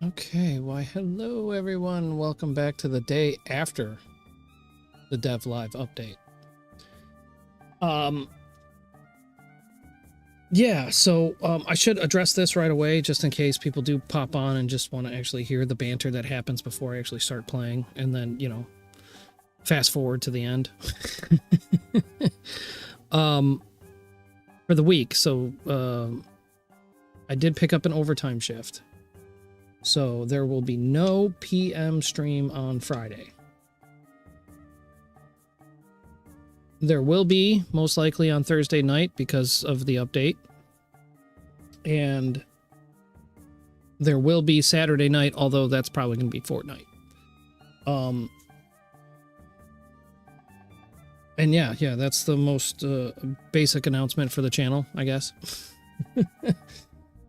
Okay, why hello everyone. Welcome back to the day after the Dev Live update. Yeah, so I should address this right away just in case people do pop on and just want to actually hear the banter that happens before I actually start playing, and then, you know, fast forward to the end. For the week, so I did pick up an overtime shift. So there will be no PM stream on Friday. There will be, most likely, on Thursday night because of the update. And there will be Saturday night, although that's probably going to be Fortnite. And yeah, that's the most basic announcement for the channel, I guess. It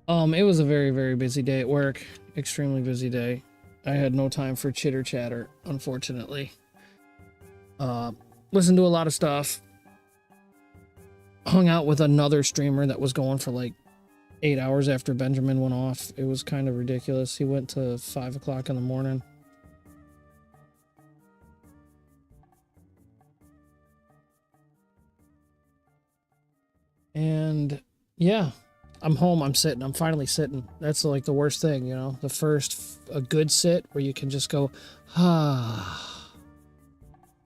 was a very, very busy day at work. Extremely busy day. I had no time for chitter chatter, unfortunately. Listened to a lot of stuff. Hung out with another streamer that was going for like 8 hours after Benjamin went off. It was kind of ridiculous. He went to 5 o'clock in the morning. And yeah, I'm home. I'm sitting. I'm finally sitting. That's like the worst thing, you know, a good sit where you can just go,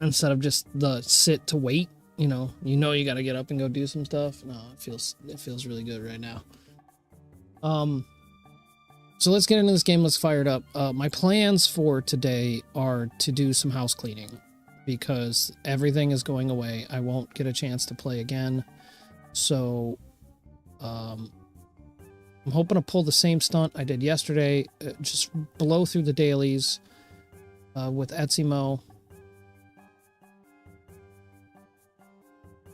instead of just the sit to wait, you know, you got to get up and go do some stuff. No, it feels really good right now. So let's get into this game. Let's fire it up. My plans for today are to do some house cleaning because everything is going away. I won't get a chance to play again. So, I'm hoping to pull the same stunt I did yesterday, just blow through the dailies with NeMo.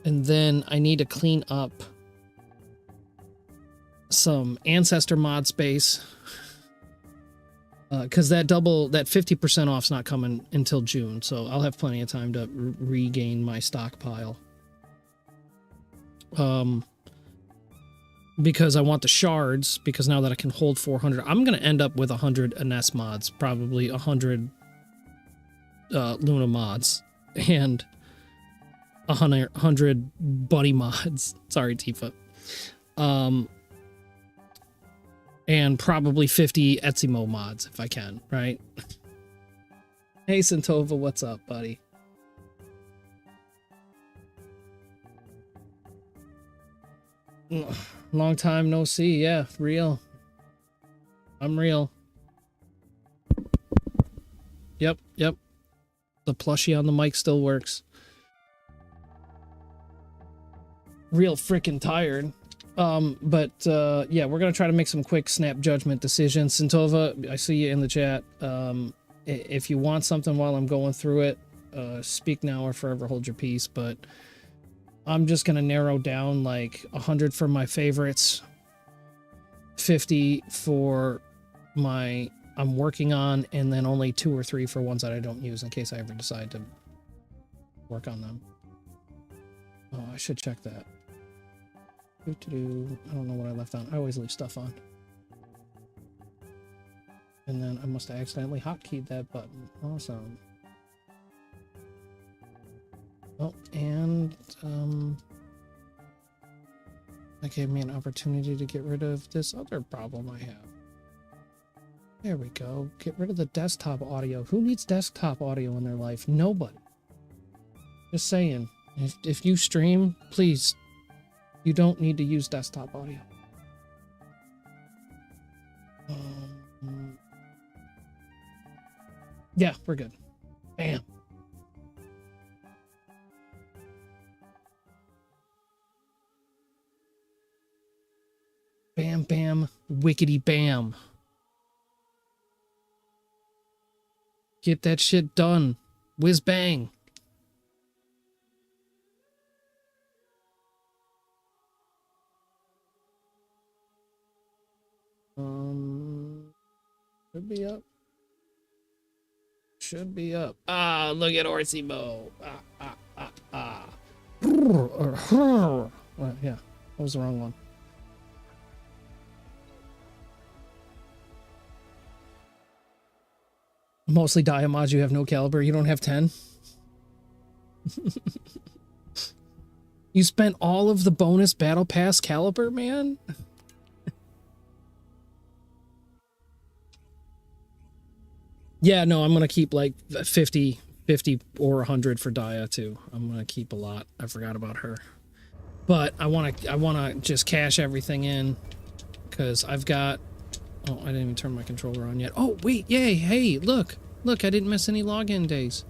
And then I need to clean up some Ancestor mod space because that 50% off's not coming until June, so I'll have plenty of time to regain my stockpile. Because I want the shards, because now that I can hold 400, I'm going to end up with 100 Ines mods, probably 100 Luna mods, and 100 Buddy mods. Sorry, Tifa. And probably 50 NeMo mods, if I can, right? Hey, Santova, what's up, buddy? Long time no see. Yeah, real. I'm real. Yep. The plushie on the mic still works. Real freaking tired. But yeah, we're gonna try to make some quick snap judgment decisions. Santova, I see you in the chat. If you want something while I'm going through it, speak now or forever hold your peace, but I'm just going to narrow down like 100 for my favorites, 50 for I'm working on, and then only 2 or 3 for ones that I don't use in case I ever decide to work on them. Oh, I should check that. I don't know what I left on. I always leave stuff on. And then I must have accidentally hotkeyed that button. Awesome. Oh, and that gave me an opportunity to get rid of this other problem I have. There we go. Get rid of the desktop audio. Who needs desktop audio in their life? Nobody. Just saying. If you stream, please, you don't need to use desktop audio. Yeah, we're good. Bam. Bam, bam, wickety bam. Get that shit done. Whiz bang. Should be up. Should be up. Ah, look at NeMo. Yeah, that was the wrong one. Mostly Diamods, you have no caliber. You don't have 10? You spent all of the bonus battle pass caliber, man? Yeah, no, I'm gonna keep like 50 or 100 for Dia too. I'm gonna keep a lot. I forgot about her. But I wanna just cash everything in because I've got. Oh, I didn't even turn my controller on yet. Oh wait, yay! Hey, look, I didn't miss any login days.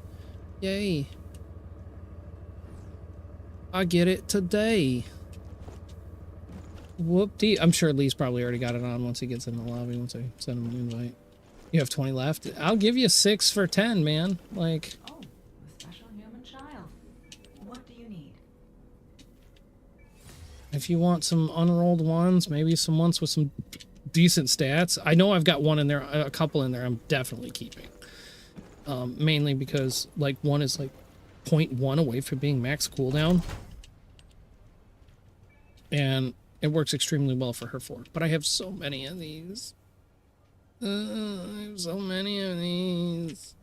Yay! I get it today. Whoop-dee. I'm sure Lee's probably already got it on once he gets in the lobby. Once I send him an invite. You have 20 left. I'll give you 6 for 10, man. Like. Oh, a special human child. What do you need? If you want some unrolled ones, maybe some ones with some decent stats. I know I've got one in there, a couple in there I'm definitely keeping. Mainly because, like, one is, like, 0.1 away from being max cooldown. And it works extremely well for her fork. But I have so many of these. I have so many of these.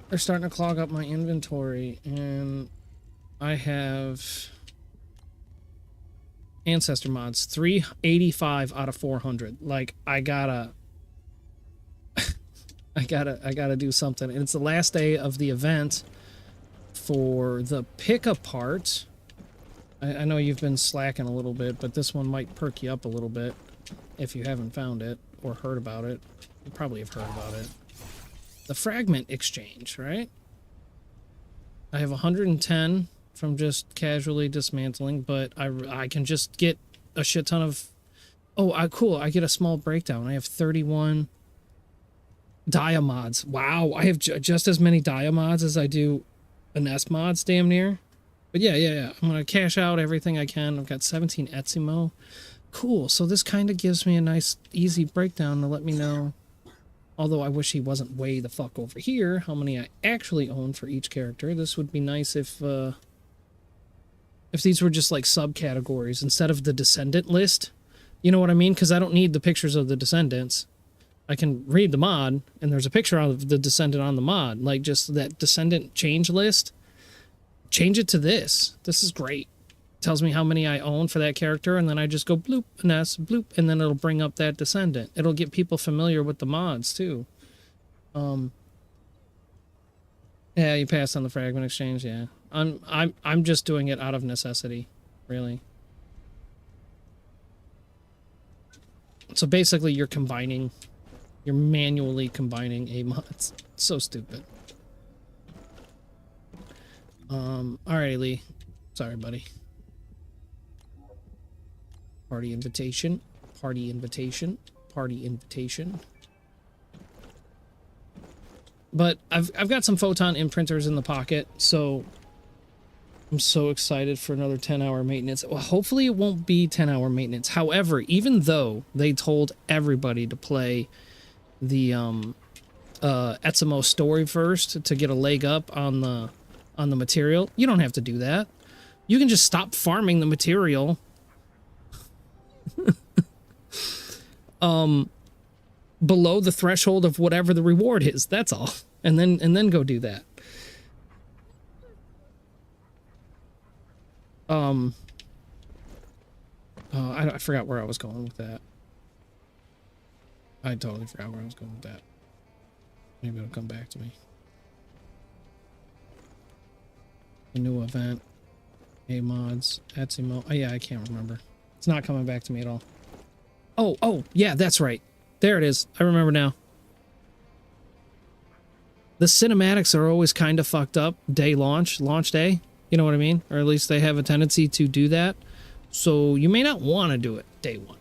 They're starting to clog up my inventory, and I have ancestor mods 385 out of 400. Like, I gotta do something. And it's the last day of the event for the pick-up part. I know you've been slacking a little bit, but this one might perk you up a little bit if you haven't found it or heard about it. You probably have heard about it. The fragment exchange, right? I have 110 from just casually dismantling, but I can just get a shit ton of... Oh, cool. I get a small breakdown. I have 31 Dia mods. Wow, I have just as many Dia mods as I do NES mods, damn near. But yeah. I'm going to cash out everything I can. I've got 17 Etsimo. Cool. So this kind of gives me a nice, easy breakdown to let me know. Although I wish he wasn't way the fuck over here, how many I actually own for each character. This would be nice if these were just like subcategories instead of the descendant list. You know what I mean? Because I don't need the pictures of the descendants. I can read the mod, and there's a picture of the descendant on the mod. Like, just that descendant change list. Change it to this. This is great. Tells me how many I own for that character, and then I just go bloop, and that's bloop, and then it'll bring up that descendant. It'll get people familiar with the mods, too. Yeah, you passed on the fragment exchange, yeah. I'm just doing it out of necessity, really. So basically you're manually combining a mods. So stupid. Alrighty, Lee. Sorry, buddy. Party invitation. Party invitation. Party invitation. But I've got some photon imprinters in the pocket, so I'm so excited for another 10-hour maintenance. Well, hopefully it won't be 10-hour maintenance. However, even though they told everybody to play the Etsimo story first to get a leg up on the material, you don't have to do that. You can just stop farming the material. Below the threshold of whatever the reward is. That's all. And then go do that. I forgot where I was going with that. I totally forgot where I was going with that. Maybe it'll come back to me. A new event. NeMoZGaMeZ. Etsimo. Oh yeah, I can't remember. It's not coming back to me at all. Oh, yeah, that's right. There it is. I remember now. The cinematics are always kind of fucked up launch day. You know what I mean? Or at least they have a tendency to do that. So you may not want to do it day one.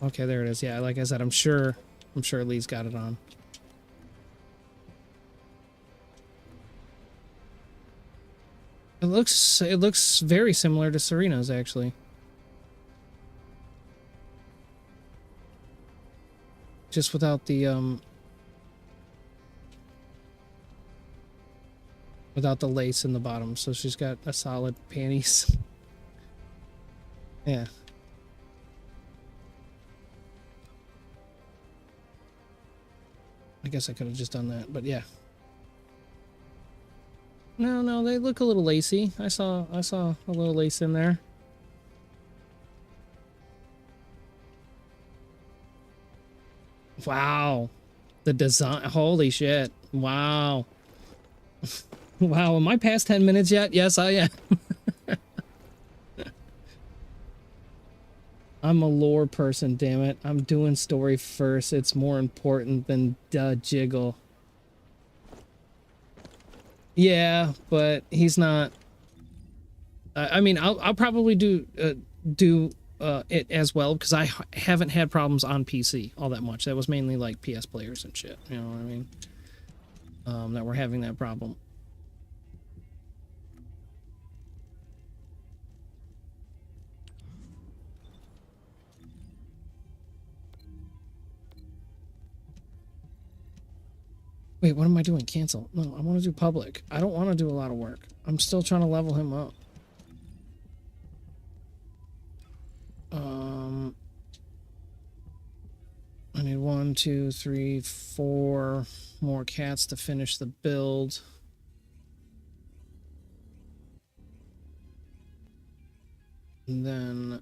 Okay, there it is. Yeah, like I said, I'm sure Lee's got it on. It looks very similar to Serena's, actually. Just without the lace in the bottom, so she's got a solid panties. Yeah. I guess I could have just done that, but yeah. No, they look a little lacy. I saw a little lace in there. Wow. The design, holy shit. Wow. Wow, am I past 10 minutes yet? Yes, I am. I'm a lore person, damn it. I'm doing story first. It's more important than jiggle. Yeah, but he's not. I mean, I'll probably do it as well because I haven't had problems on PC all that much. That was mainly like PS players and shit. You know what I mean? That were having that problem. Wait, what am I doing? Cancel. No, I want to do public. I don't want to do a lot of work. I'm still trying to level him up. I need 1, 2, 3, 4 more cats to finish the build. And then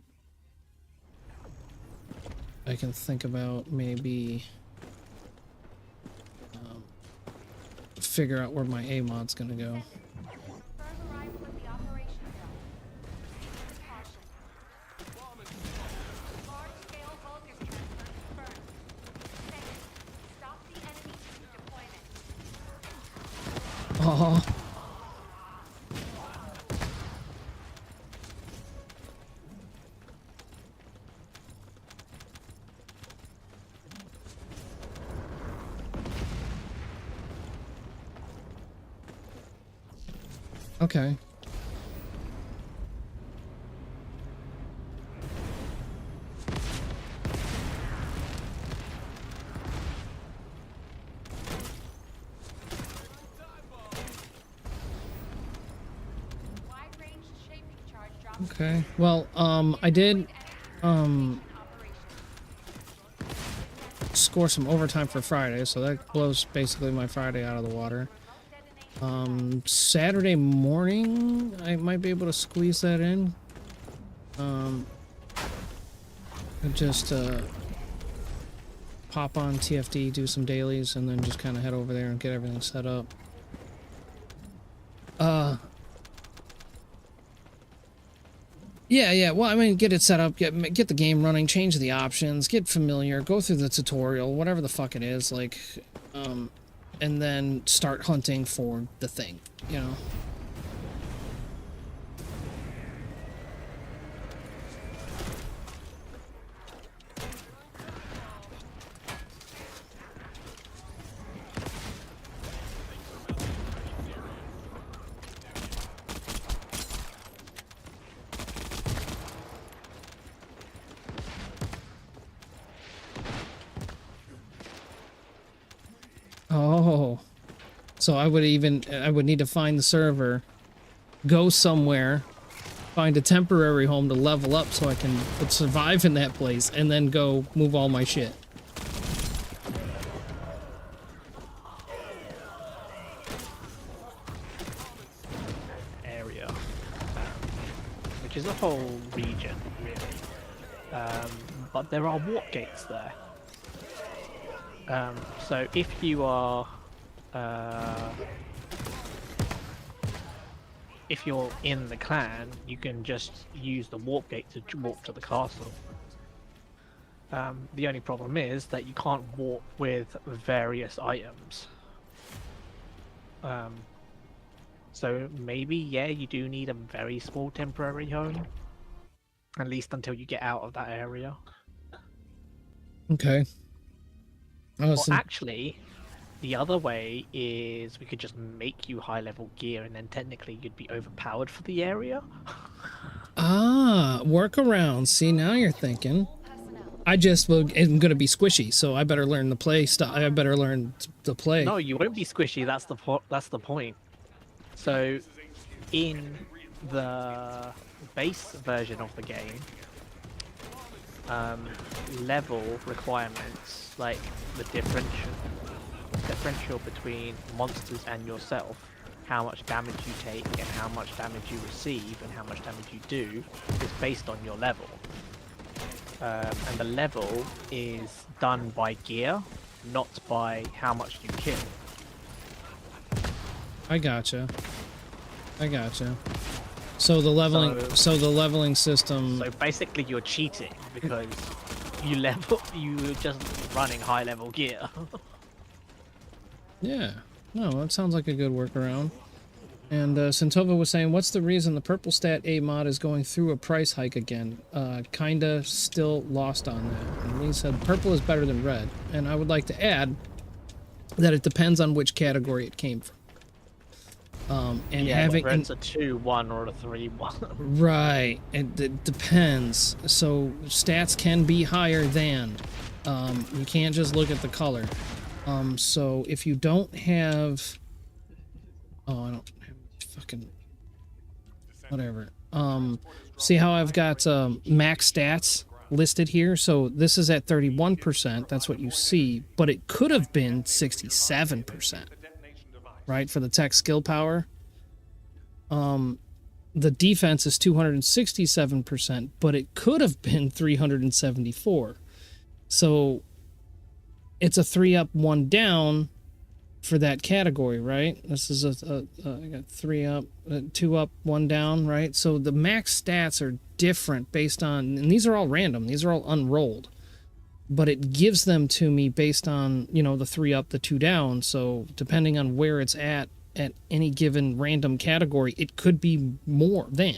I can think about maybe figure out where my A mod's gonna go. Oh. Okay. Okay. Well, I did score some overtime for Friday, so that blows basically my Friday out of the water. Saturday morning, I might be able to squeeze that in. Just pop on TFD, do some dailies, and then just kind of head over there and get everything set up. Yeah. Well, I mean, get it set up, get the game running, change the options, get familiar, go through the tutorial, whatever the fuck it is, like, and then start hunting for the thing, you know? Oh, so I would need to find the server, go somewhere, find a temporary home to level up so I can survive in that place, and then go move all my shit. Area, which is a whole region, really. But there are warp gates there. So if you are, if you're in the clan, you can just use the warp gate to walk to the castle. The only problem is that you can't walk with various items. So maybe, yeah, you do need a very small temporary home, at least until you get out of that area. Okay. Well, actually, the other way is we could just make you high-level gear, and then technically you'd be overpowered for the area. Ah, workaround. See, now you're thinking. I just am going to be squishy, so I better learn the play style. I better learn to play. No, you won't be squishy. That's the point. So, in the base version of the game, level requirements, like the differential differential between monsters and yourself, how much damage you take and how much damage you receive and how much damage you do, is based on your level. And the level is done by gear, not by how much you kill. I gotcha. So the leveling system. So basically, you're cheating because you're just running high level gear. Yeah. No, that sounds like a good workaround. And Sintova was saying, what's the reason the purple stat A mod is going through a price hike again? Kinda still lost on that. And Lee said purple is better than red. And I would like to add that it depends on which category it came from. And yeah, having whether it's a 2-1 or a 3-1. right, it depends. So stats can be higher than. You can't just look at the color. So if you don't have, oh, I don't have fucking whatever. See how I've got max stats listed here? So this is at 31%. That's what you see, but it could have been 67%. Right, for the tech skill power. The defense is 267%, but it could have been 374. So it's a 3 up, 1 down for that category, right? This is I got 3 up, 2 up, 1 down, right? So the max stats are different based on, and these are all random. These are all unrolled. But it gives them to me based on, you know, the 3 up, the 2 down. So depending on where it's at any given random category, it could be more than.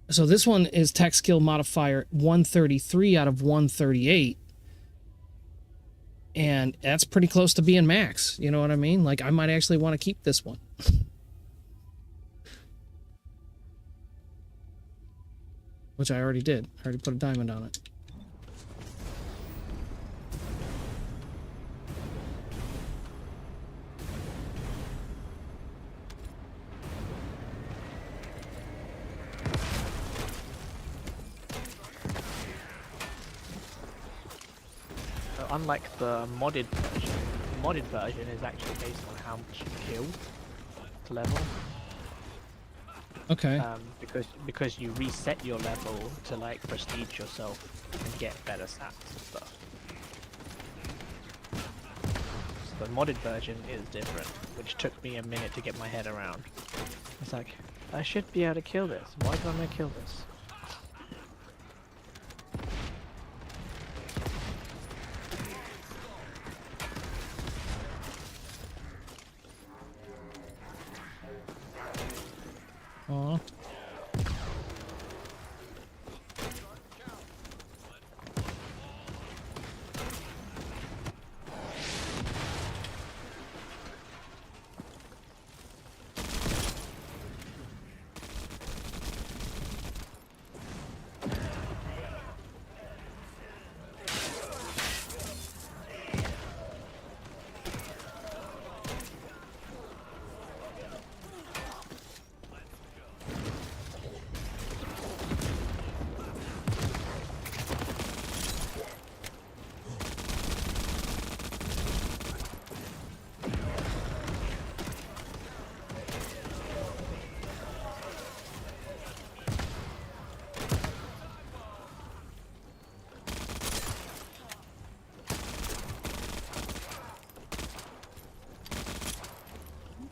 So this one is tech skill modifier 133 out of 138. And that's pretty close to being max. You know what I mean? Like, I might actually want to keep this one. Which I already did. I already put a diamond on it. Unlike the modded version is actually based on how much you kill to level. Okay. Because you reset your level to like prestige yourself and get better stats and stuff. So the modded version is different, which took me a minute to get my head around. It's like, I should be able to kill this. Why can't I kill this? Aw.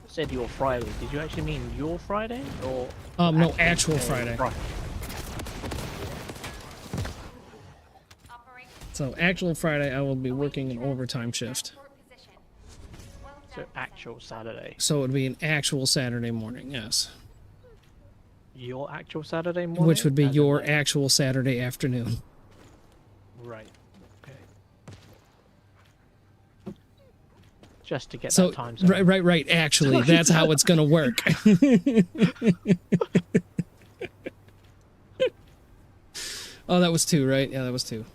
Said your Friday. Did you actually mean your Friday or? No, actual Friday. So actual Friday, I will be working an overtime shift. So actual Saturday. So it would be an actual Saturday morning, yes. Your actual Saturday morning? Which would be As in, your like- actual Saturday afternoon. Right. Okay. Just to get So that time zone. right. Actually, that's how it's gonna work. Oh, that was 2, right? Yeah, that was 2.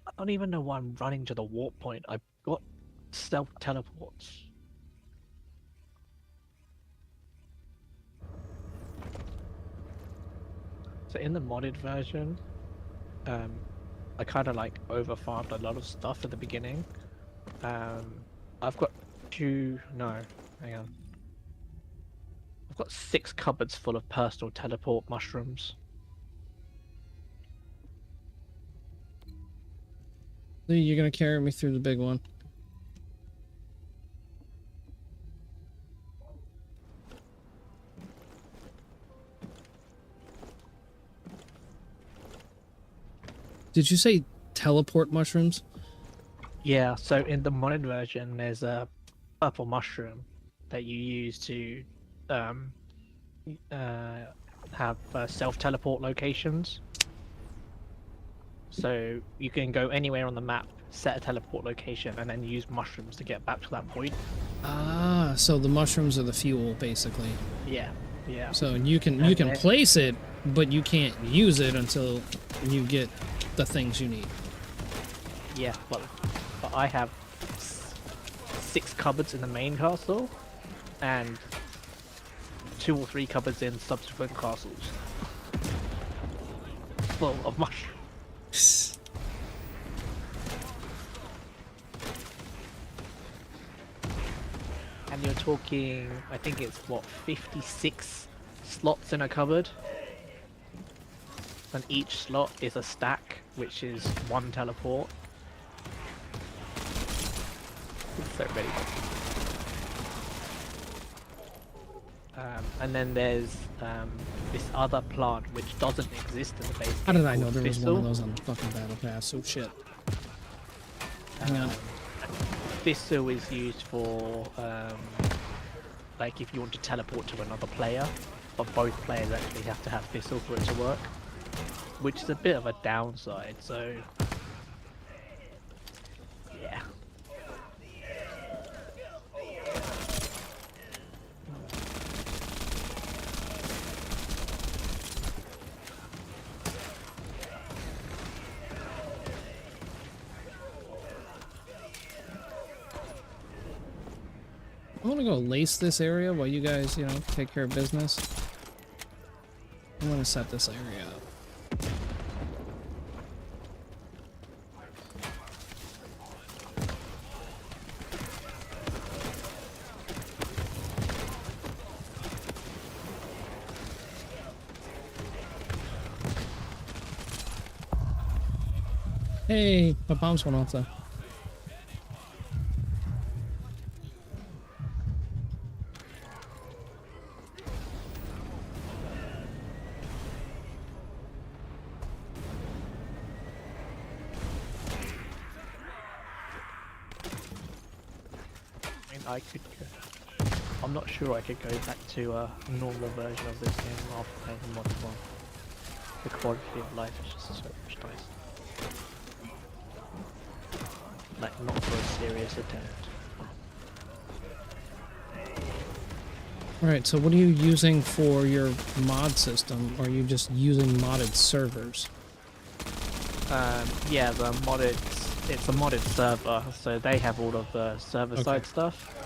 I don't even know why I'm running to the warp point. I've got stealth teleports. So in the modded version, I kind of like overfarmed a lot of stuff at the beginning. I've got hang on. I've got 6 cupboards full of personal teleport mushrooms. So you're gonna carry me through the big one. Did you say teleport mushrooms? Yeah, so in the modded version, there's a purple mushroom that you use to have self-teleport locations. So you can go anywhere on the map, set a teleport location, and then use mushrooms to get back to that point. Ah, so the mushrooms are the fuel, basically. Yeah, yeah. So you can place it, but you can't use it until you get the things you need. Yeah, well, but I have 6 cupboards in the main castle, and 2 or 3 cupboards in subsequent castles, full of mushrooms. And you're talking, I think it's what, 56 slots in a cupboard, and each slot is a stack, which is 1 teleport. It's so ready. And then there's this other plant which doesn't exist in the base game. How did I know called there was Thistle. one of those on the fucking battle pass? Oh shit. Hang on. Thistle is used for like if you want to teleport to another player, but both players actually have to have Thistle for it to work, which is a bit of a downside. So yeah. I want to go lace this area while you guys, take care of business. I want to set this area up. Hey, my bombs went off though. I could go. I'm not sure I could go back to a normal version of this game after playing the modern one. The quality of life is just so much nicer. Like, not for a serious attempt. Alright, so what are you using for your mod system? Or are you just using modded servers? Yeah, it's a modded server, so they have all of the server-side stuff.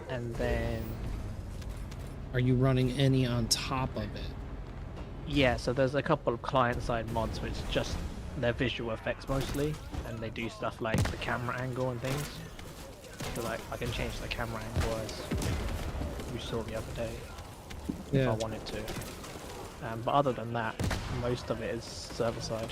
And then... Are you running any on top of it? Yeah, so there's a couple of client-side mods which just, they're visual effects mostly, and they do stuff like the camera angle and things. So like, I can change the camera angle as you saw the other day, if I wanted to. But other than that, most of it is server-side.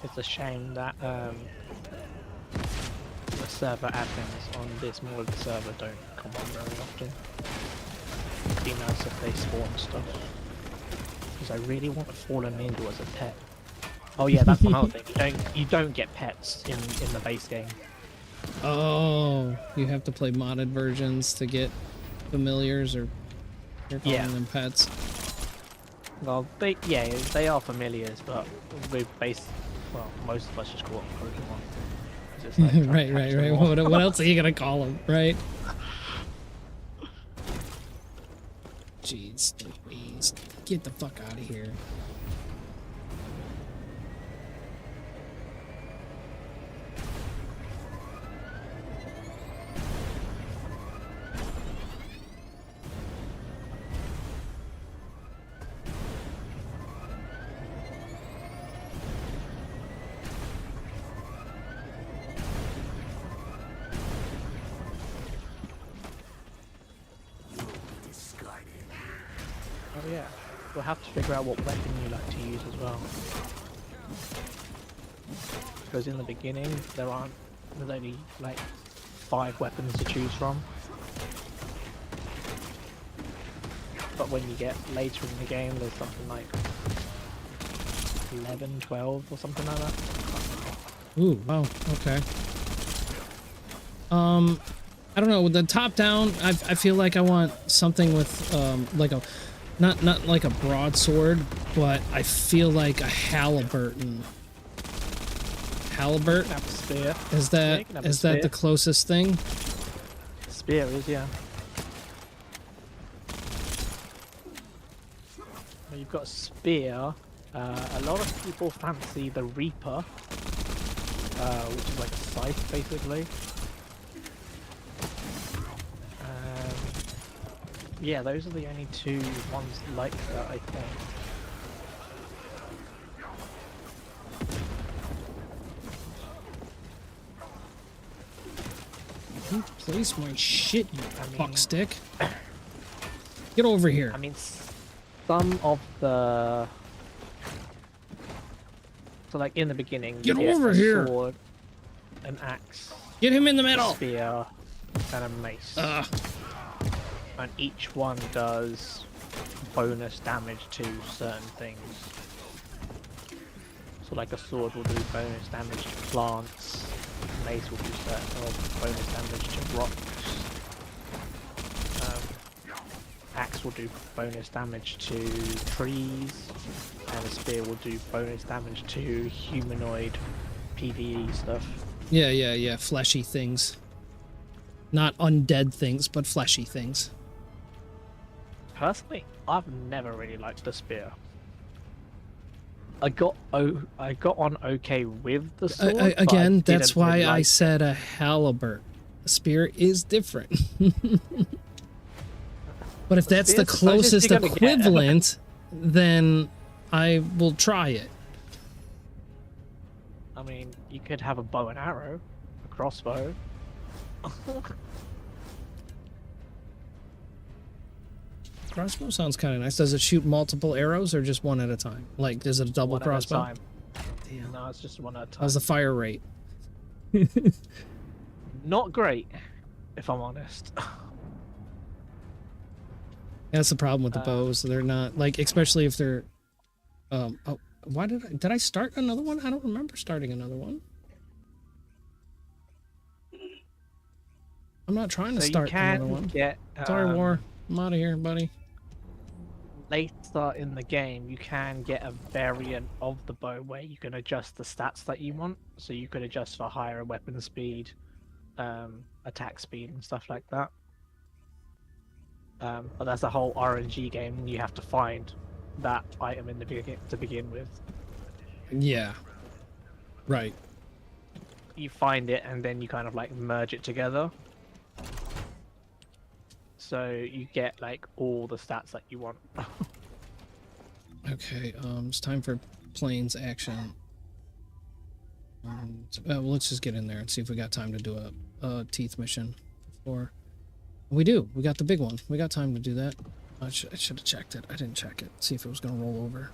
It's a shame that the server admins on this modded server don't come on very often. It'd be nice if they spawn stuff. Because I really want a fallen angel as a pet. Oh yeah, that's one other thing. You don't get pets in the base game. Oh, you have to play modded versions to get familiars, or you're calling them pets. Well, they are familiars, but most of us just call them Pokemon. 'Cause it's like trying to catch them all. What else are you gonna call them, right? jeez, please get the fuck out of here. Oh yeah, we'll have to figure out what weapon you like to use as well. Because in the beginning, there's only like 5 weapons to choose from. But when you get later in the game, there's something like 11, 12 or something like that. Ooh, wow, okay. I don't know, with the top down, I feel like I want something with like a not like a broadsword, but I feel like a halberd. Halberd? Have a spear. Is that you can have a is that spear. the closest thing? Spear is, yeah. Well, you've got a spear. A lot of people fancy the Reaper, which is like a scythe, basically. Yeah, those are the only 2 ones like that, I think. You place my shit, you I mean- fuckstick. Get over here. I mean, some of the... So like in the beginning, you Get get over a here. sword, an axe, Get him in the a middle. spear, and a mace. And each one does bonus damage to certain things. So like a sword will do bonus damage to plants, a mace will do certain bonus damage to rocks, axe will do bonus damage to trees, and a spear will do bonus damage to humanoid PvE stuff. Yeah, fleshy things. Not undead things, but fleshy things. Personally, I've never really liked the spear. I got on okay with the sword. but I Again, that's didn't why really I like said a halberd. A spear is different. But if that's the spear's the closest closest you're gonna get. equivalent, then I will try it. I mean, you could have a bow and arrow, a crossbow. Crossbow sounds kind of nice. Does it shoot multiple arrows or just one at a time? Like, is it a double One at a crossbow? time. Damn. No, it's just one at a time. How's the fire rate? Not great, if I'm honest. That's the problem with the bows. They're not like, especially if they're. Oh, why did I start another one? I don't remember starting another one. I'm not trying to So you start another can one. get. Sorry, War. I'm out of here, buddy. Later in the game, you can get a variant of the bow where you can adjust the stats that you want. So you could adjust for higher weapon speed, attack speed, and stuff like that. But that's a whole RNG game, and you have to find that item in the to begin with. Yeah. Right. You find it, and then you kind of like merge it together. So you get like all the stats that you want. Okay. It's time for planes action. Well, let's just get in there and see if we got time to do a teeth mission before. We do. We got the big one. We got time to do that. I should have checked it. I didn't check it. See if it was going to roll over.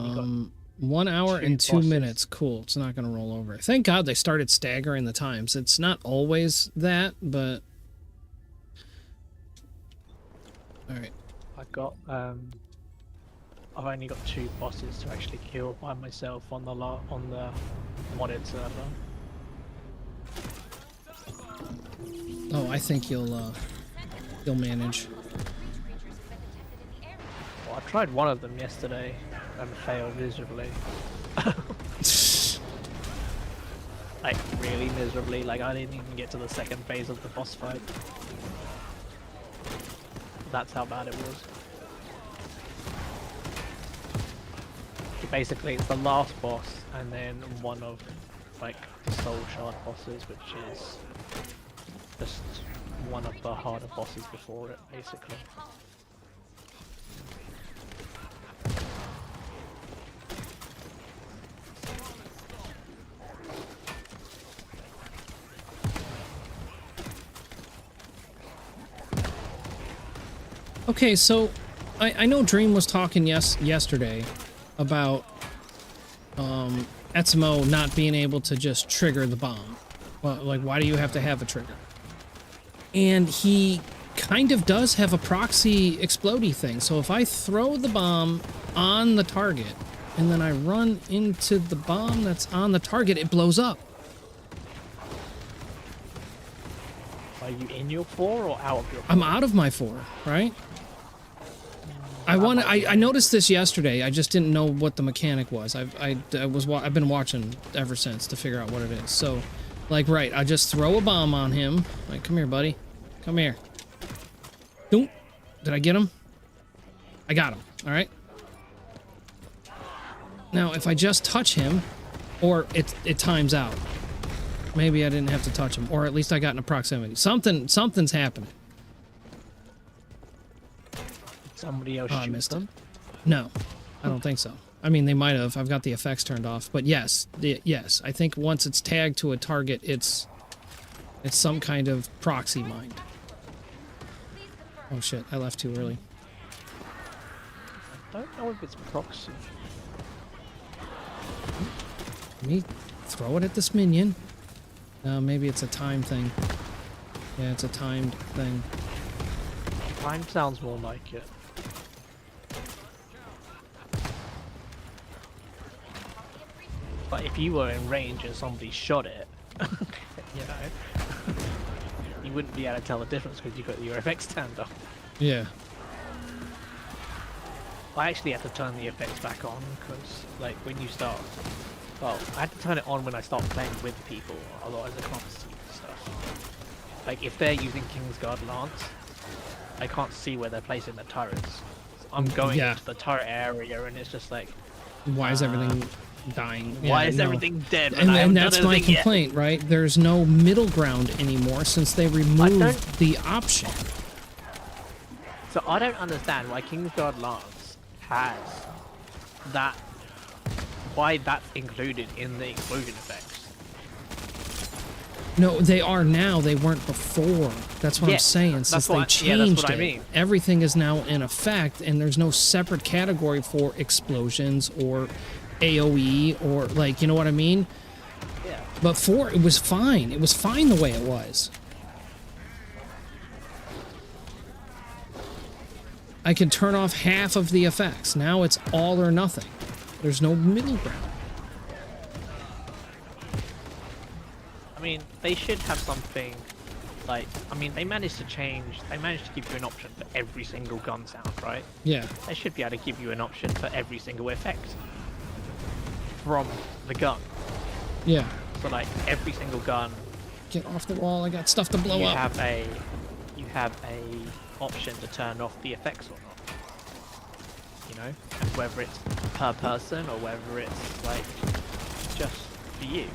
you got 1 hour 2 and 2 bosses. minutes. Cool. It's not going to roll over. Thank God they started staggering the times. It's not always that, but... Alright. I've only got 2 bosses to actually kill by myself on the modded server. Oh, I think you'll manage. tried one of them yesterday and failed miserably. Like really miserably. Like I didn't even get to the second phase of the boss fight. That's how bad it was. Basically, it's the last boss, and then one of like the soul shard bosses, which is just one of the harder bosses before it, basically. Okay, so I know Dream was talking yesterday about Etsumo not being able to just trigger the bomb. Well, like, why do you have to have a trigger? And he kind of does have a proxy explodey thing. So if I throw the bomb on the target and then I run into the bomb that's on the target, it blows up. Are you in your 4 or out of your 4? I'm out of my 4, right? I noticed this yesterday. I just didn't know what the mechanic was. I've been watching ever since to figure out what it is. So, like, right, I just throw a bomb on him. Like, come here, buddy. Come here. Don't. Did I get him? I got him. All right. Now, if I just touch him, or it times out. Maybe I didn't have to touch him, or at least I got in a proximity. Something's happening. Somebody else shoot them? No, I don't think so. I mean, they might have. I've got the effects turned off, but yes, yes. I think once it's tagged to a target, it's some kind of proxy mind. Oh shit! I left too early. I don't know if it's proxy. Let me throw it at this minion. Maybe it's a time thing. Yeah, it's a timed thing. Time sounds more like it. But if you were in range and somebody shot it, you know, you wouldn't be able to tell the difference because you got your effects turned off. Yeah. I actually had to turn the effects back on because, like, when you start, well, I had to turn it on when I start playing with people, otherwise I can't see stuff. Like, if they're using Kingsguard Lance, I can't see where they're placing the turrets. So I'm going into the turret area and it's just like, why is everything dying? Why is everything dead? And that's my complaint, right? There's no middle ground anymore since they removed the option. So I don't understand why Kingsguard Lance has that, why that's included in the explosion effects. No, they are now. They weren't before. That's what I'm saying. Since they changed that's what I mean. Everything is now in effect, and there's no separate category for explosions or AoE or, like, you know what I mean? Yeah. Before, it was fine. It was fine the way it was. I can turn off half of the effects. Now it's all or nothing. There's no middle ground. I mean, they should have something like, I mean, they managed to give you an option for every single gun sound, right? Yeah. They should be able to give you an option for every single effect from the gun. Yeah. So, like, every single gun. Get off the wall. I got stuff to blow up. You have a option to turn off the effects or not. You know, and whether it's per person or whether it's like just for you.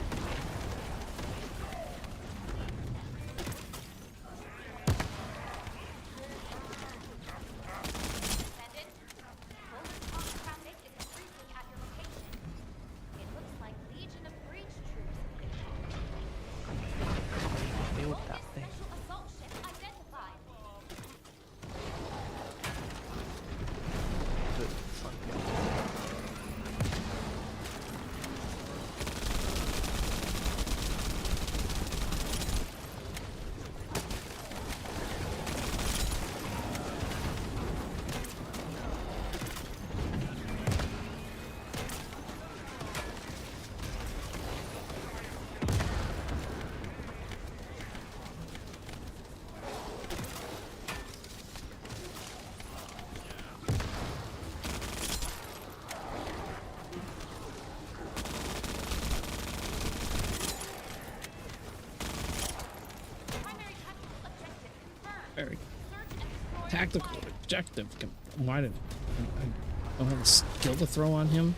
Very tactical objective. Why did I don't have a skill to throw on him?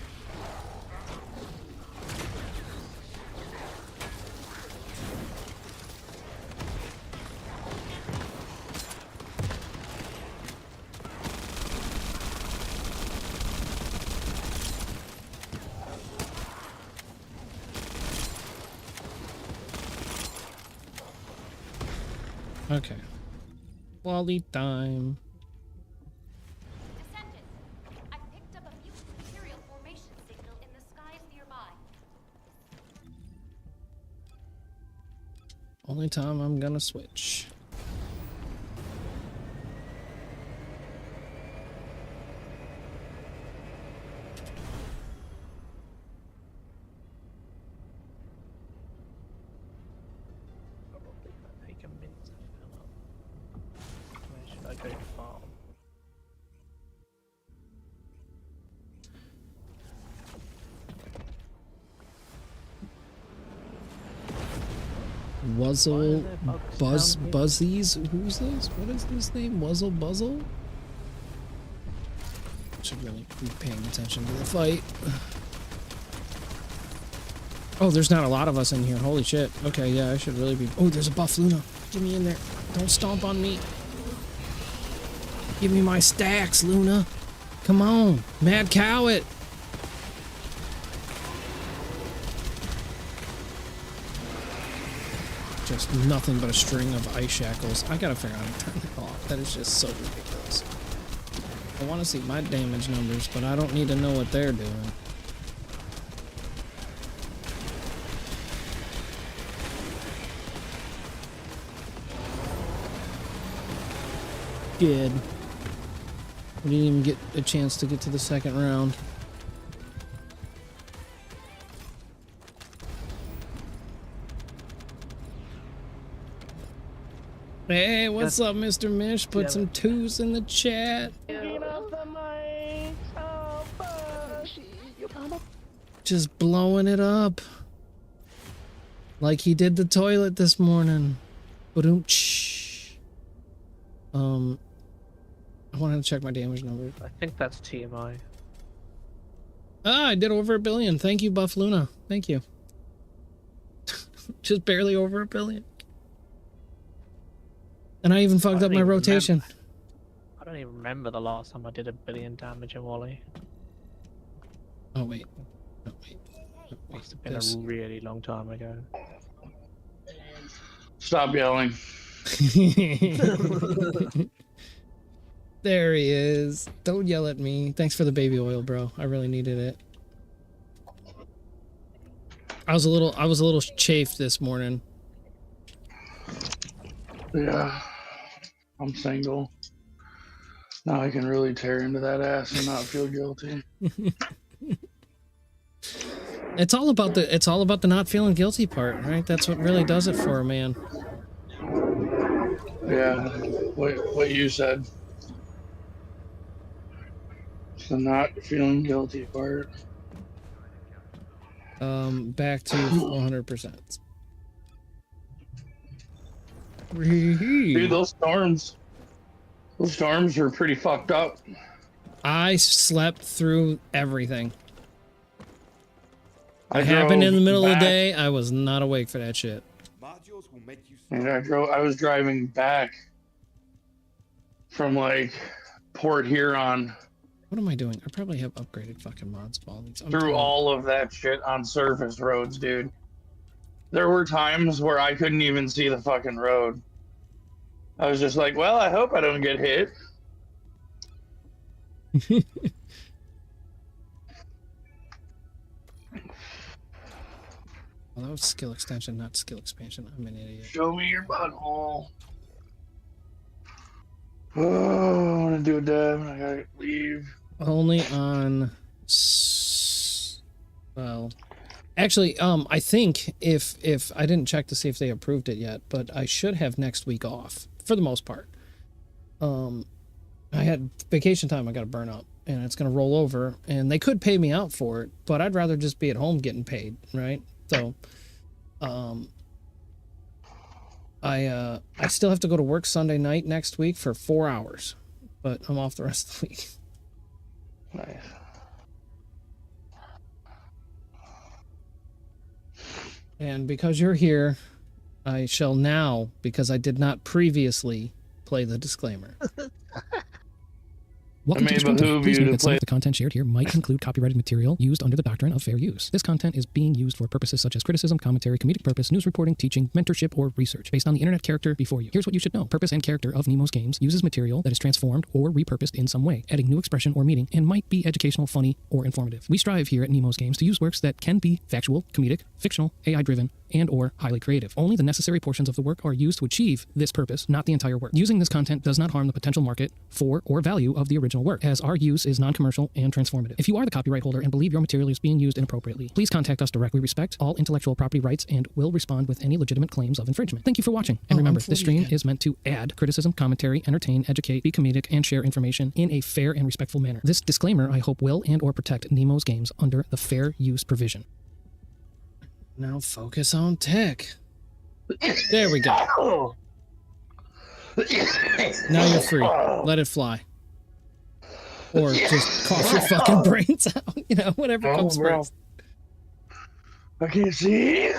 Okay. Quality time. Descendant, I picked up a mutant Imperial formation signal in the skies nearby. Only time I'm gonna switch. Probably gonna take a minute to fill up. Where should I go to farm? Wuzzle there bugs Buzz down here? Buzzies? Who's this? What is this name? Wuzzle Buzzle? Should really be paying attention to the fight. Oh, there's not a lot of us in here. Holy shit. Okay, yeah, I should really be. Oh, there's a buff Luna. Get me in there. Don't stomp on me. Give me my stacks, Luna. Come on. Mad cow it. Just nothing but a string of ice shackles. I gotta figure out how to turn it off. That is just so ridiculous. I want to see my damage numbers, but I don't need to know what they're doing. Good. We didn't even get a chance to get to the second round. Hey, what's up, Mr. Mish? Put some twos in the chat. Just blowing it up. Like he did the toilet this morning. Ba-doom-tsh. I wanted to check my damage numbers. I think that's TMI. Ah, I did over 1 billion. Thank you, Buff Luna. Thank you. Just barely over 1 billion. And I even fucked up my rotation. I don't even remember the last time I did 1 billion damage in Wally. Oh, wait. Oh, wait. Must have been a really long time ago. Stop yelling. There he is. Don't yell at me. Thanks for the baby oil, bro. I really needed it. I was a little chafed this morning. Yeah. I'm single. Now I can really tear into that ass and not feel guilty. It's all about the not feeling guilty part, right? That's what really does it for a man. Yeah. What you said. It's the not feeling guilty part. Back to 100%. Dude, those storms are pretty fucked up. I slept through everything. I It happened in the middle of the back, day. I was not awake for that shit. and I was driving back from like Port Huron What am I doing? I probably have upgraded fucking mods of all these. through all of that shit on surface roads, dude. There were times where I couldn't even see the fucking road. I was just like, well, I hope I don't get hit. Well, that was skill extension, not skill expansion. I'm an idiot. Show me your butthole. Oh, I want to do a dab and I gotta leave. Only on... Well... Actually, I think if I didn't check to see if they approved it yet, but I should have next week off for the most part. I had vacation time I got to burn up, and it's going to roll over, and they could pay me out for it, but I'd rather just be at home getting paid, right? So, I still have to go to work Sunday night next week for 4 hours, but I'm off the rest of the week. Nice. And because you're here, I shall now, because I did not previously play the disclaimer. Welcome to this content. Please note that some of the content shared here might include copyrighted material used under the doctrine of fair use. This content is being used for purposes such as criticism, commentary, comedic purpose, news reporting, teaching, mentorship, or research based on the internet character before you. Here's what you should know. Purpose and character of NeMo's games uses material that is transformed or repurposed in some way, adding new expression or meaning, and might be educational, funny, or informative. We strive here at NeMo's Games to use works that can be factual, comedic, fictional, AI-driven, and or highly creative. Only the necessary portions of the work are used to achieve this purpose, not the entire work. Using this content does not harm the potential market for or value of the original work, as our use is non-commercial and transformative. If you are the copyright holder and believe your material is being used inappropriately, please contact us directly. We respect all intellectual property rights and will respond with any legitimate claims of infringement. Thank you for watching. And remember, this stream is meant to add criticism, commentary, entertain, educate, be comedic, and share information in a fair and respectful manner. This disclaimer, I hope, will and or protect NeMo's Games under the fair use provision. Now focus on tech. There we go. Now you're free. Let it fly. Or just cough your fucking brains out. You know, whatever comes first. I can't see.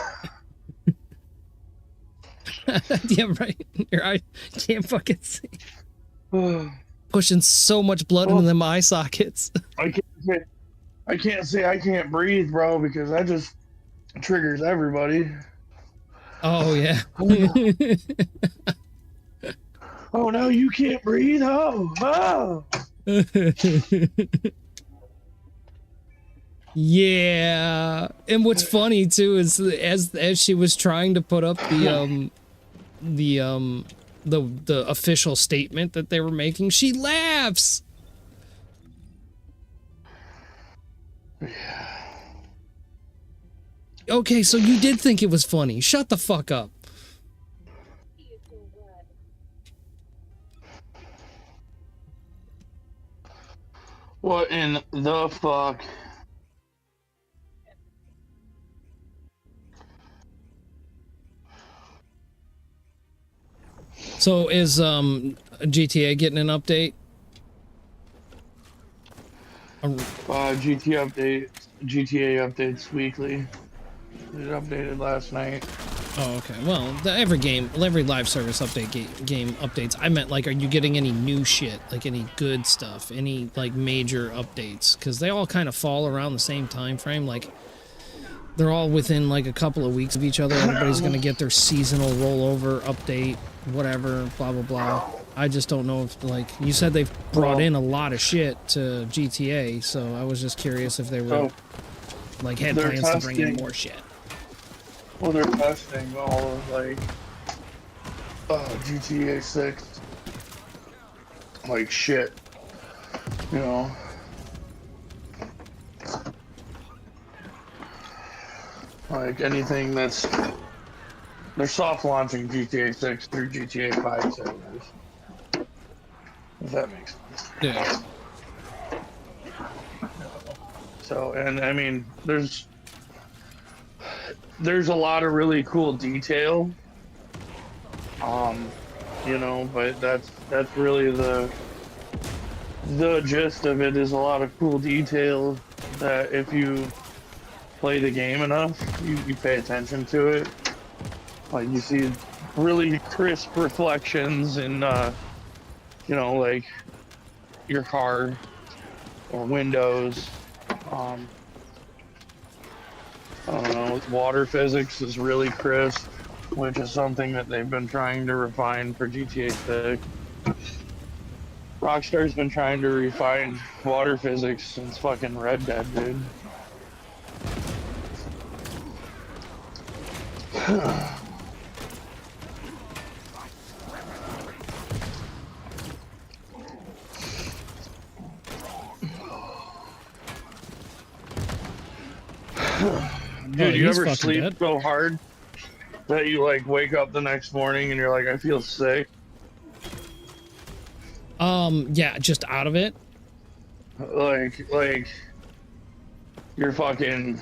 Yeah, right. Your eye can't fucking see. Pushing so much blood into them eye sockets. I can't say I can't breathe, bro, because that just triggers everybody. Oh yeah. Oh no, you can't breathe. Oh. Yeah. And what's funny too is as she was trying to put up the official statement that they were making, she laughs. Yeah. Okay, so you did think it was funny. Shut the fuck up. What in the fuck? So is GTA getting an update? GTA updates weekly. It updated last night. Oh, okay. Well, every live service update game updates. I meant, like, are you getting any new shit? Like, any good stuff? Any, like, major updates? Because they all kind of fall around the same time frame. Like, they're all within, like, a couple of weeks of each other. Everybody's going to get their seasonal rollover update, whatever, blah, blah, blah. I just don't know if, like, you said they've brought in a lot of shit to GTA, so I was just curious if they were, like, had plans to bring in more shit. Well, they're testing all of, like, GTA 6. Like, shit. You know? Like, anything that's... They're soft launching GTA 6 through GTA 5 servers. If that makes sense. Yeah. So, and, I mean, there's a lot of really cool detail, you know, but that's really the gist of it, is a lot of cool detail that if you play the game enough, you pay attention to it. Like, you see really crisp reflections in, you know, like your car or windows. I don't know, water physics is really crisp, which is something that they've been trying to refine for GTA 6. Rockstar's been trying to refine water physics since fucking Red Dead, dude. Dude, you ever sleep so hard that you, like, wake up the next morning and you're like, I feel sick? Yeah, just out of it. Like, you're fucking,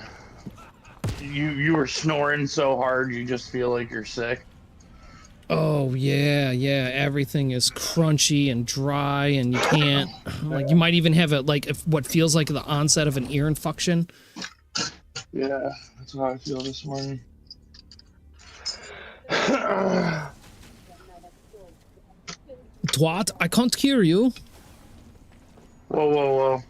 you were snoring so hard you just feel like you're sick. Oh yeah, yeah. Everything is crunchy and dry, and you can't. Like you might even have a what feels like the onset of an ear infection. Yeah, that's how I feel this morning. What? I can't hear you. Whoa, whoa, whoa.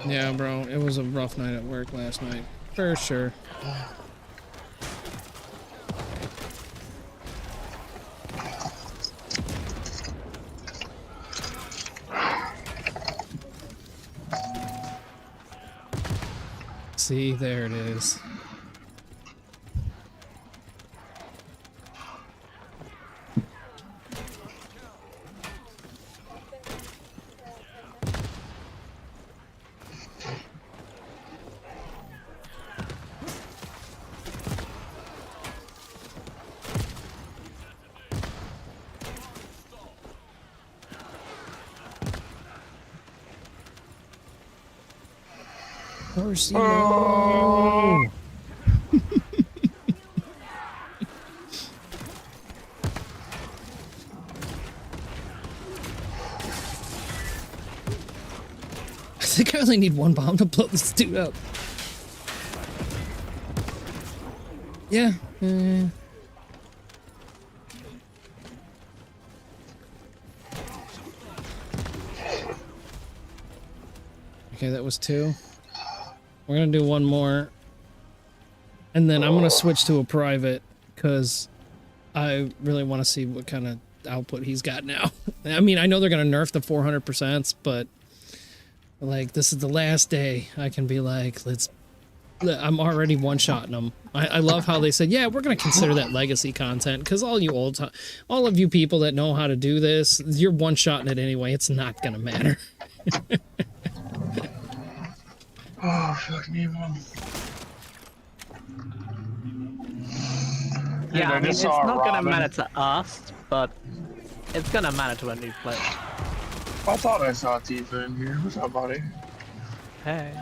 Yeah, bro. It was a rough night at work last night. For sure. See, there it is. Horsey, no. I think I only need one bomb to blow this dude up. Yeah. Okay, that was 2. We're gonna do one more. And then I'm gonna switch to a private, because I really want to see what kind of output he's got now. I mean, I know they're gonna nerf the 400%, but like, this is the last day I can be like, I'm already one-shotting them. I love how they said, yeah, we're gonna consider that legacy content, because all of you people that know how to do this, you're one-shotting it anyway. It's not gonna matter. Oh, fuck me, Mom. Yeah, I mean, it's not going to Robin. matter to us, but it's going to matter to a new player. I thought I saw Tifa in here. What's up, buddy? Hey.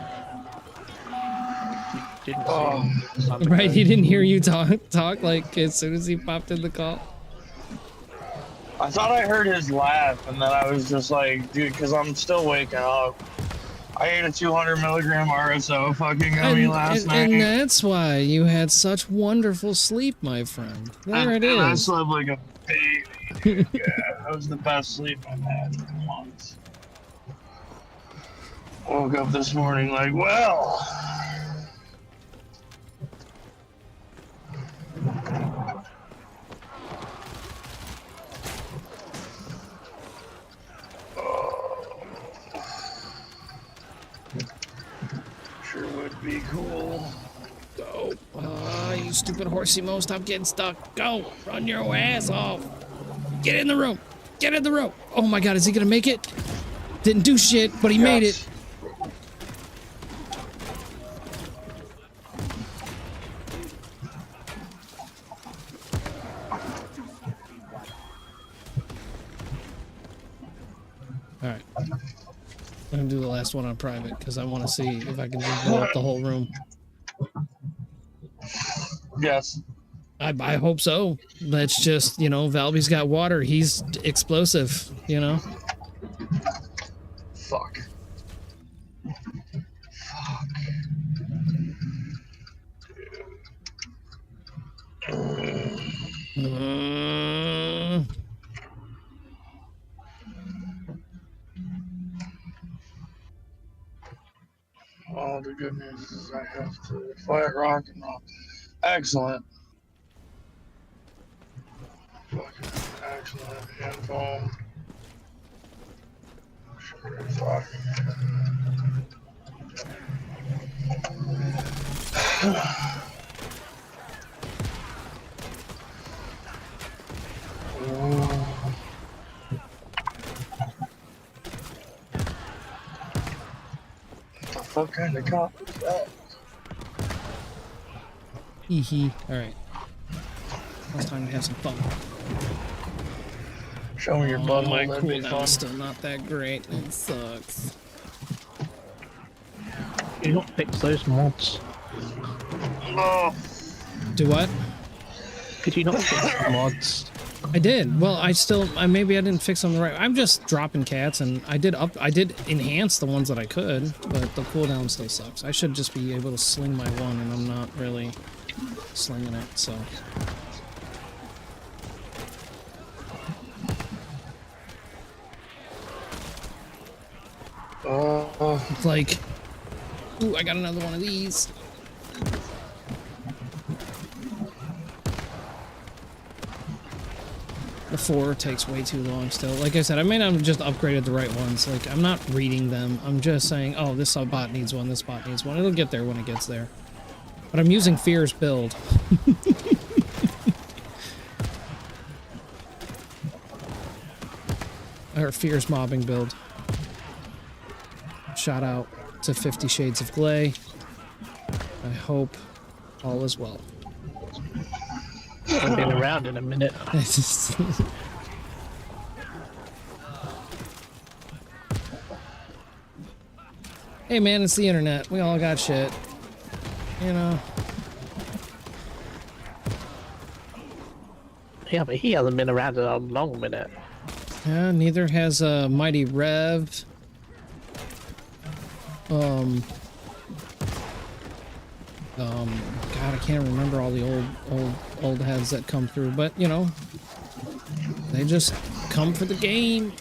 You didn't see him. Right, he didn't hear you talk like as soon as he popped in the call. I thought I heard his laugh, and then I was just like, dude, because I'm still waking up. I ate a 200 milligram RSO fucking gummy last night. And that's why you had such wonderful sleep, my friend. There it is. I slept like a baby. Yeah, that was the best sleep I've had in months. Woke up this morning like, well. Sure would be cool. Go. You stupid horsey mo, stop getting stuck. Go. Run your ass off. Get in the room. Get in the room. Oh my god, is he gonna make it? Didn't do shit, but he made it. Alright. I'm gonna do the last one on private because I want to see if I can just blow up the whole room. Yes. I hope so. That's just, you know, Valby's got water. He's explosive, you know? Fuck. Well, the good news is I have to fight rock and roll. Excellent. Fucking excellent info. Sure, fucking. What kind of cop is that? Hee hee. Alright. It's time to have some fun. Show me your Oh, butthole, my that'd be fun. cooldown's still not that great. It sucks. You not fix those mods? Oh, Do what? Could you not fix the mods? I did. Well, maybe I didn't fix them the right. I'm just dropping cats, and I did enhance the ones that I could, but the cooldown still sucks. I should just be able to sling my one, and I'm not really slinging it, so. It's like, ooh, I got another one of these. The 4 takes way too long still. Like I said, I may not have just upgraded the right ones. Like, I'm not reading them. I'm just saying, oh, this bot needs one, this bot needs one. It'll get there when it gets there. But I'm using Fear's build. Or Fear's mobbing build. Shout out to 50 Shades of Glay. I hope all is well. I've been around in a minute. Hey man, it's the internet. We all got shit. You know. Yeah, but he hasn't been around in a long minute. Yeah, neither has Mighty Rev. God, I can't remember all the old heads that come through, but you know, they just come for the game.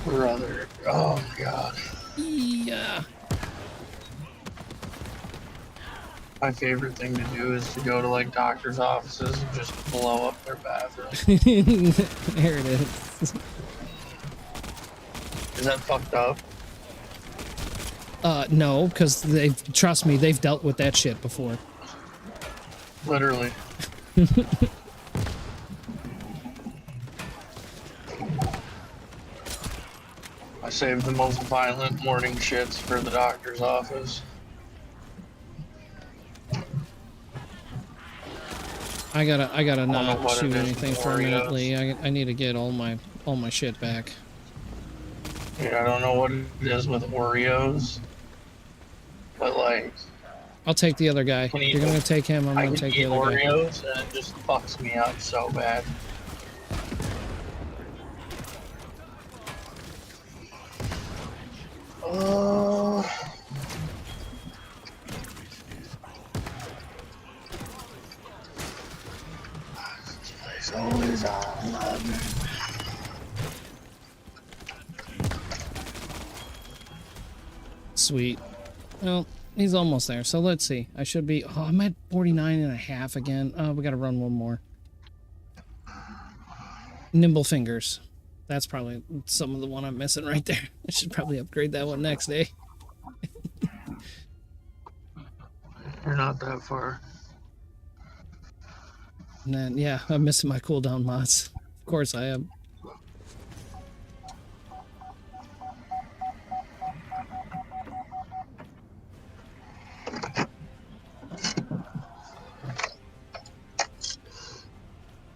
brother. Oh my god. Yeah. My favorite thing to do is to go to like doctor's offices and just blow up their bathroom. There it is. Is that fucked up? No, because trust me, they've dealt with that shit before. Literally. I saved the most violent morning shits for the doctor's office. I gotta not what shoot it is anything with for a minute, Oreos. Lee. I need to get all my shit back. Yeah, I don't know what it is with Oreos, but like I'll take the other guy. Can If you- you're gonna take him, I'm I gonna can take eat the other guy. Oreos and it just fucks me up so bad. Oh. It's always on leather. Sweet. Well, he's almost there, so let's see. I should be... Oh, I'm at 49.5 again. We gotta run one more. Nimble Fingers. That's probably some of the one I'm missing right there. I should probably upgrade that one next day. You're not that far. And then, yeah, I'm missing my cooldown mods. Of course I am.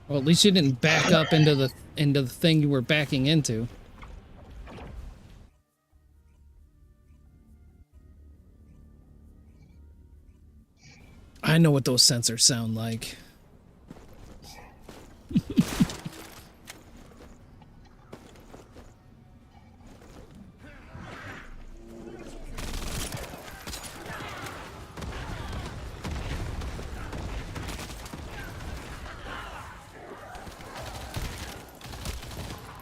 Well, at least you didn't back up into the thing you were backing into. I know what those sensors sound like.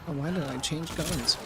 Oh, why did I change guns?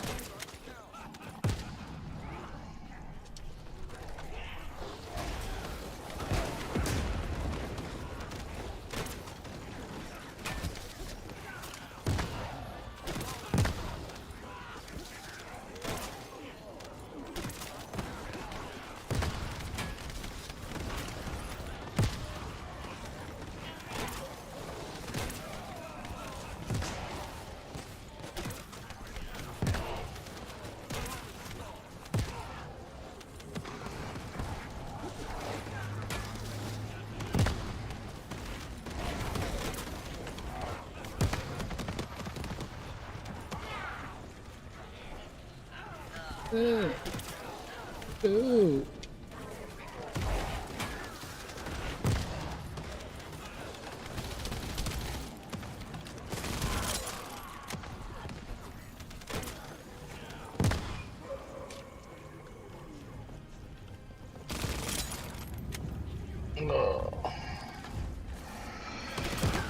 Ooh.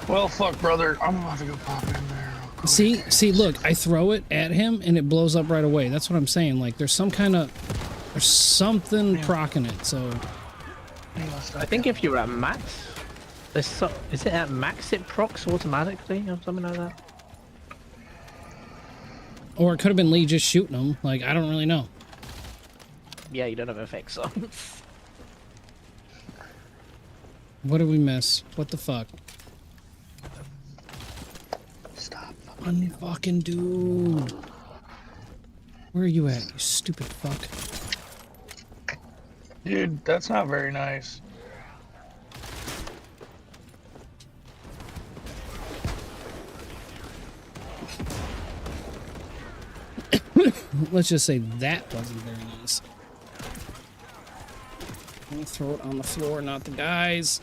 Well, fuck, brother. I'm about to go pop in there. See, look, I throw it at him and it blows up right away. That's what I'm saying. Like, there's something procking it, so. I think if you're at max, is it at max it procs automatically or something like that? Or it could have been Lee just shooting him. Like, I don't really know. Yeah, you don't have effects on. What did we miss? What the fuck? Stop. Unfucking dude. Where are you at, you stupid fuck? Dude, that's not very nice. Let's just say that wasn't very nice. Let me throw it on the floor, not the guys.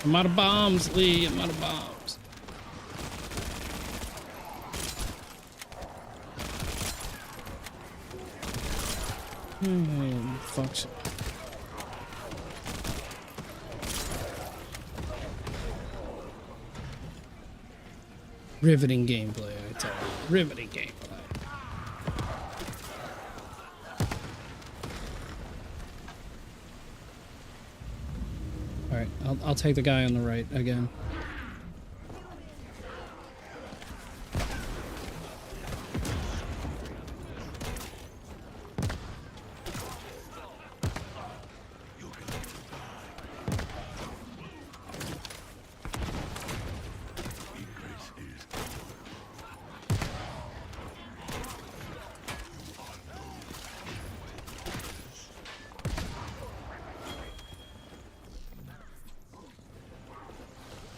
I'm out of bombs, Lee. I'm out of bombs. Fuck. Riveting gameplay, I tell you. Riveting gameplay. Alright, I'll take the guy on the right again.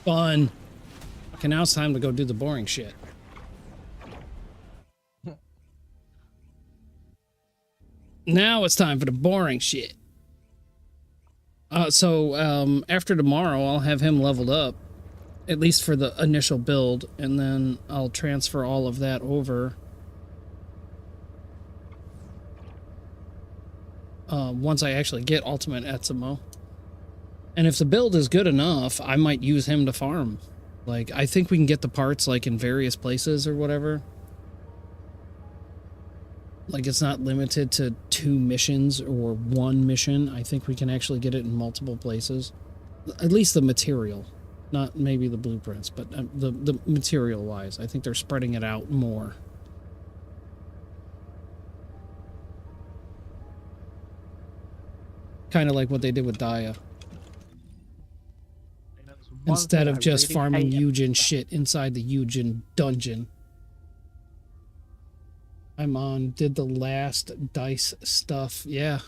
Fun. Okay, now it's time to go do the boring shit. Now it's time for the boring shit. So after tomorrow, I'll have him leveled up, at least for the initial build, and then I'll transfer all of that over. Once I actually get Ultimate Etsumo. And if the build is good enough, I might use him to farm. Like, I think we can get the parts, like, in various places or whatever. Like, it's not limited to 2 missions or 1 mission. I think we can actually get it in multiple places. At least the material. Not maybe the blueprints, but the material-wise. I think they're spreading it out more. Kind of like what they did with Daya. Instead of just farming Eugen shit inside the Eugen dungeon. I'm on, did the last dice stuff. Yeah.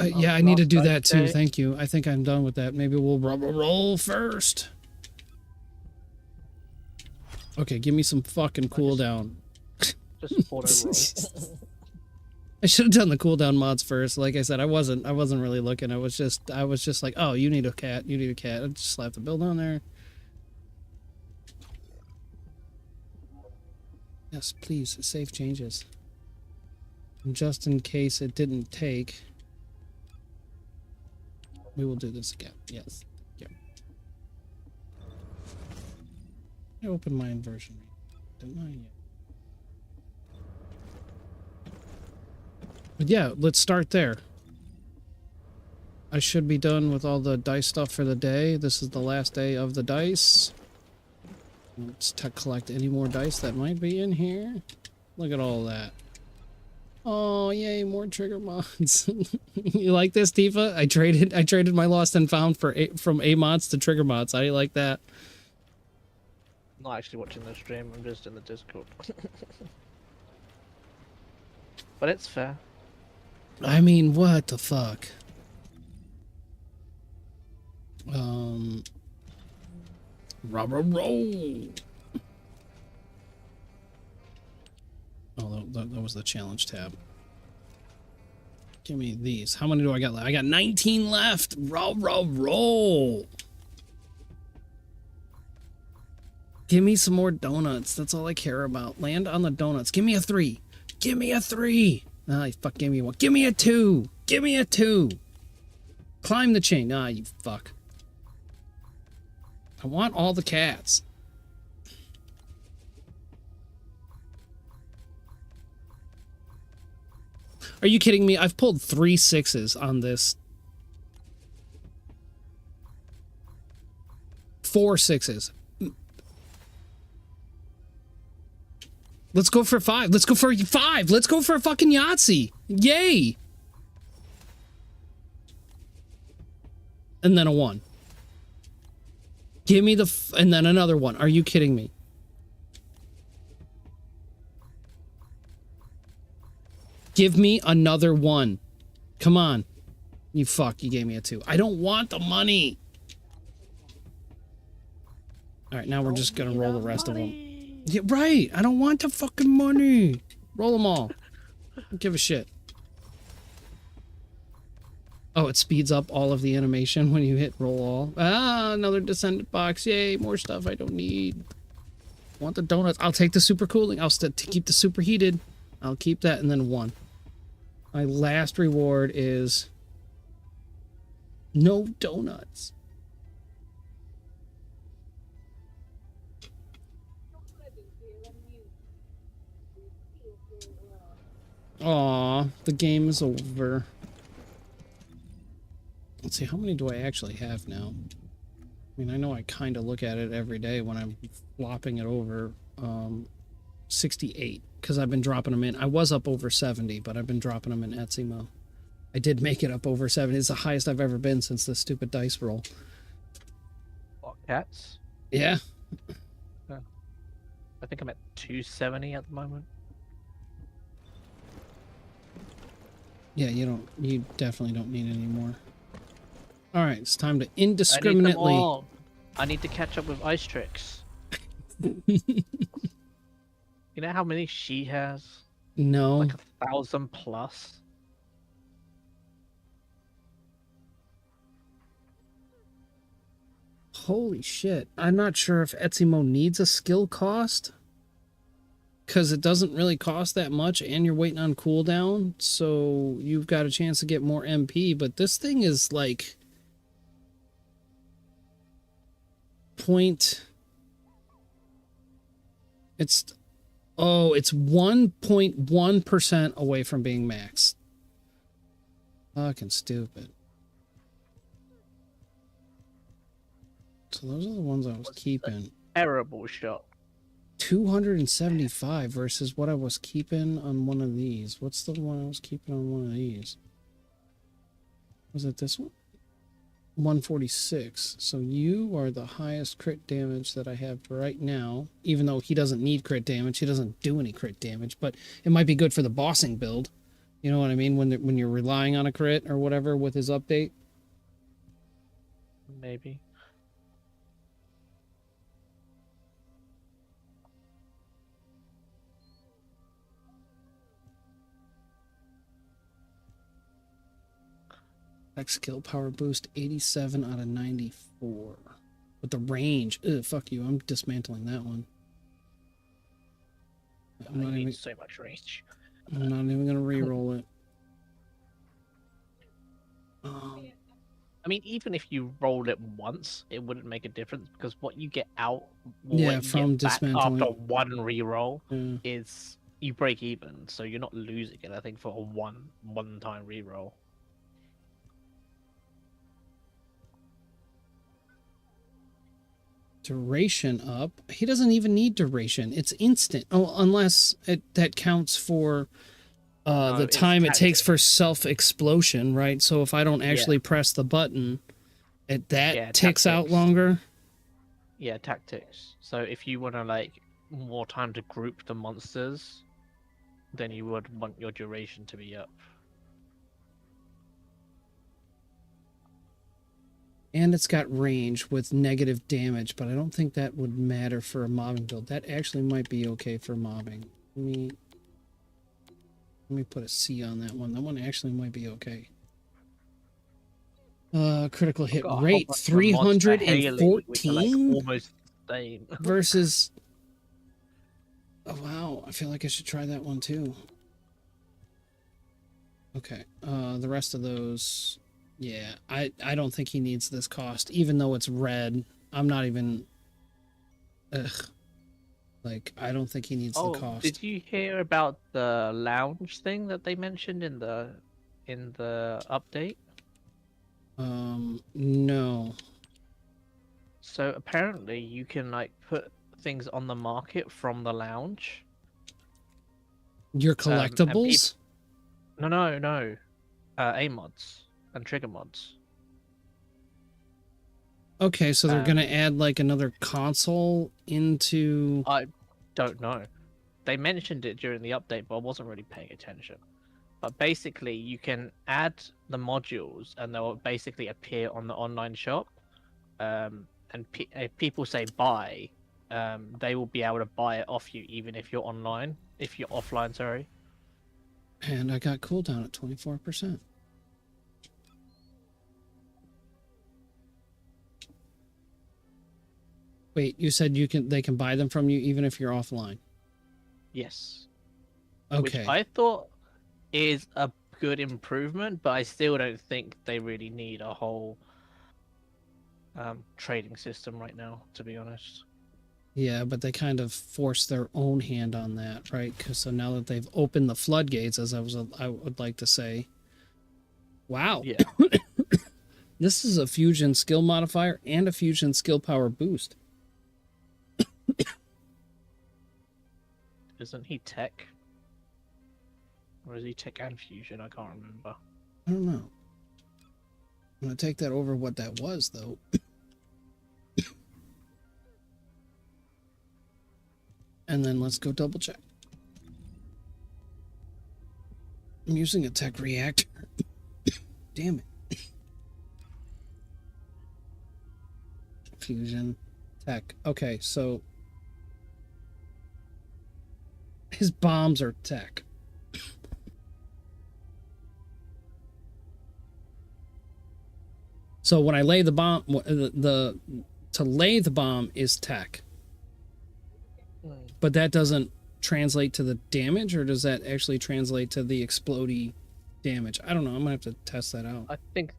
Yeah, I need to do that too. Thank you. I think I'm done with that. Maybe we'll roll first. Okay, give me some fucking cooldown. Just auto roll. I should have done the cooldown mods first. Like I said, I wasn't really looking. I was just like, oh, you need a cat. You need a cat. I just slap the build on there. Yes, please save changes. And just in case it didn't take, we will do this again. Yes. Yeah. I opened my inversion. Didn't I yet? But yeah, let's start there. I should be done with all the dice stuff for the day. This is the last day of the dice. Let's collect any more dice that might be in here. Look at all that. Oh, yay, more trigger mods. You like this, Tifa? I traded my lost and found from A mods to trigger mods. How do you like that? I'm not actually watching the stream, I'm just in the Discord. But it's fair. I mean, what the fuck? Rubber roll. Oh, that was the challenge tab. Give me these. How many do I got left? I got 19 left. Roll. Give me some more donuts. That's all I care about. Land on the donuts. Give me a 3. Give me a 3. Ah, you fuck gave me 1. Give me a 2. Give me a 2. Climb the chain. Ah, you fuck. I want all the cats. Are you kidding me? I've pulled 3 6s on this. 4 6s. Let's go for 5. Let's go for 5. Let's go for a fucking Yahtzee. Yay. And then a 1. Give me the... and then another 1. Are you kidding me? Give me another 1. Come on. You fuck. You gave me a 2. I don't want the money. All right, now we're just going to roll the rest of them. Yeah, right. I don't want the fucking money. Roll them all. Don't give a shit. Oh, it speeds up all of the animation when you hit roll all. Ah, another descendant box. Yay, more stuff I don't need. Want the donuts. I'll take the super cooling. I'll keep the super heated. I'll keep that and then 1. My last reward is no donuts. Aw, the game is over. Let's see, how many do I actually have now? I mean, I know I kind of look at it every day when I'm flopping it over. 68, because I've been dropping them in. I was up over 70, but I've been dropping them in NeMo. I did make it up over 70. It's the highest I've ever been since this stupid dice roll. What, cats? Yeah. I think I'm at 270 at the moment. Yeah, you definitely don't need any more. All right, it's time to indiscriminately... I need to catch up with Ice Tricks. You know how many she has? No. Like 1,000 plus. Holy shit. I'm not sure if NeMo needs a skill cost. Because it doesn't really cost that much and you're waiting on cooldown. So you've got a chance to get more MP. But this thing is like... It's 1.1% away from being maxed. Fucking stupid. So those are the ones I was keeping. Terrible shot. 275 versus what I was keeping on one of these. What's the one I was keeping on one of these? Was it this one? 146. So you are the highest crit damage that I have right now, even though he doesn't need crit damage. He doesn't do any crit damage, but it might be good for the bossing build. You know what I mean? When you're relying on a crit or whatever with his update. Maybe. Skill power boost 87 out of 94. But the range, ugh, fuck you. I'm dismantling that one. I'm not even so much range. I'm not even gonna re-roll it. I mean, even if you rolled it once, it wouldn't make a difference because what you get out from dismantling after one re-roll yeah. is you break even, so you're not losing it. I think for a one-time re-roll. Duration up. He doesn't even need duration. It's instant. Oh, unless that counts for No, the it's time it takes tactics. for self-explosion, right? So if I don't Yeah. actually press the button, that Yeah, ticks out tactics. longer. Yeah, tactics. So if you want to like more time to group the monsters, then you would want your duration to be up. And it's got range with negative damage, but I don't think that would matter for a mobbing build. That actually might be okay for mobbing. Let me put a C on that one. That one actually might be okay. Critical hit Got a whole rate bunch of mods for Haley, which are like 314 almost the same. versus. Oh wow, I feel like I should try that one too. Okay, the rest of those, yeah, I don't think he needs this cost, even though it's red. I'm not even. Ugh. Like, I don't think he needs the cost. Did you hear about the lounge thing that they mentioned in the update? No. So apparently you can like put things on the market from the lounge. Your and collectibles? No. A mods and trigger mods. Okay, so they're gonna add like another console into. I don't know. They mentioned it during the update, but I wasn't really paying attention. But basically, you can add the modules, and they'll basically appear on the online shop. And if people say buy, they will be able to buy it off you, even if you're online. If you're offline, sorry. And I got cooldown at 24%. Wait, you said they can buy them from you even if you're offline. Yes. Okay. Which I thought is a good improvement, but I still don't think they really need a whole trading system right now, to be honest. Yeah, but they kind of forced their own hand on that, right? Because so now that they've opened the floodgates, as I would like to say. Wow. Yeah. This is a fusion skill modifier and a fusion skill power boost. Isn't he tech? Or is he tech and fusion? I can't remember. I don't know. I'm going to take that over what that was, though. And then let's go double check. I'm using a tech reactor. Damn it. Fusion tech. Okay, so his bombs are tech. So when I lay the bomb, to lay the bomb is tech. But that doesn't translate to the damage, or does that actually translate to the explodey damage? I don't know. I'm gonna have to test that out. I think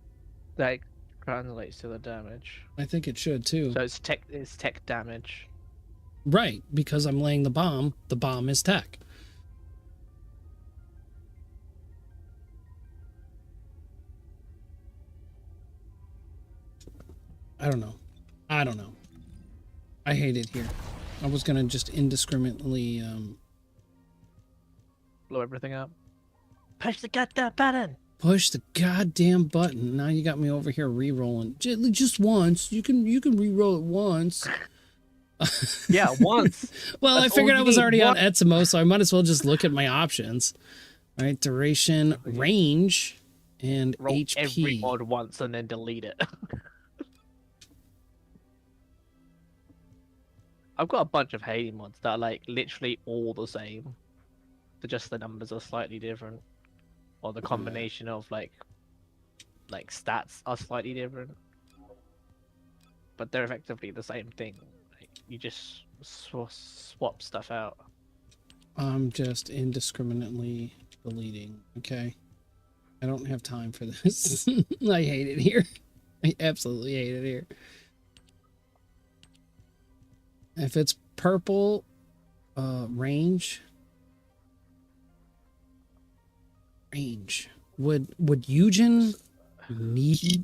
that translates to the damage. I think it should too. So it's tech damage. Right, because I'm laying the bomb is tech. I don't know. I hate it here. I was gonna just indiscriminately Blow everything up. Push the goddamn button. push the goddamn button. Now you got me over here re-rolling. Just once. You can re-roll it once. Yeah, once. Well, That's I figured all I you was need, already on one. Etsimo, so I might as well just look at my options. All right, duration, range, and Roll HP. every mod once and then delete it. I've got a bunch of Haley mods that are like literally all the same. But just the numbers are slightly different. Or the combination of like stats are slightly different. But they're effectively the same thing. Like, you just swap stuff out. I'm just indiscriminately deleting, okay? I don't have time for this. I hate it here. I absolutely hate it here. If it's purple, range. Would Eugen need?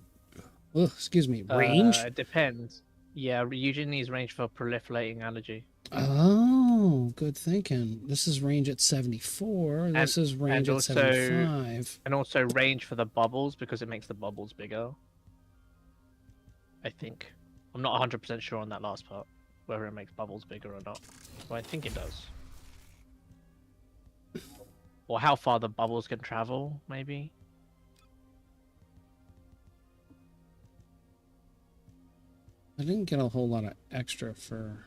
Oh, excuse me. Range. It depends. Yeah, usually needs range for proliferating allergy. Oh. Oh, good thinking. This is range at 74. This is range at also- 75. And also range for the bubbles because it makes the bubbles bigger. I think. I'm not 100% sure on that last part, whether it makes bubbles bigger or not. But I think it does. Or how far the bubbles can travel, maybe. I didn't get a whole lot of extra for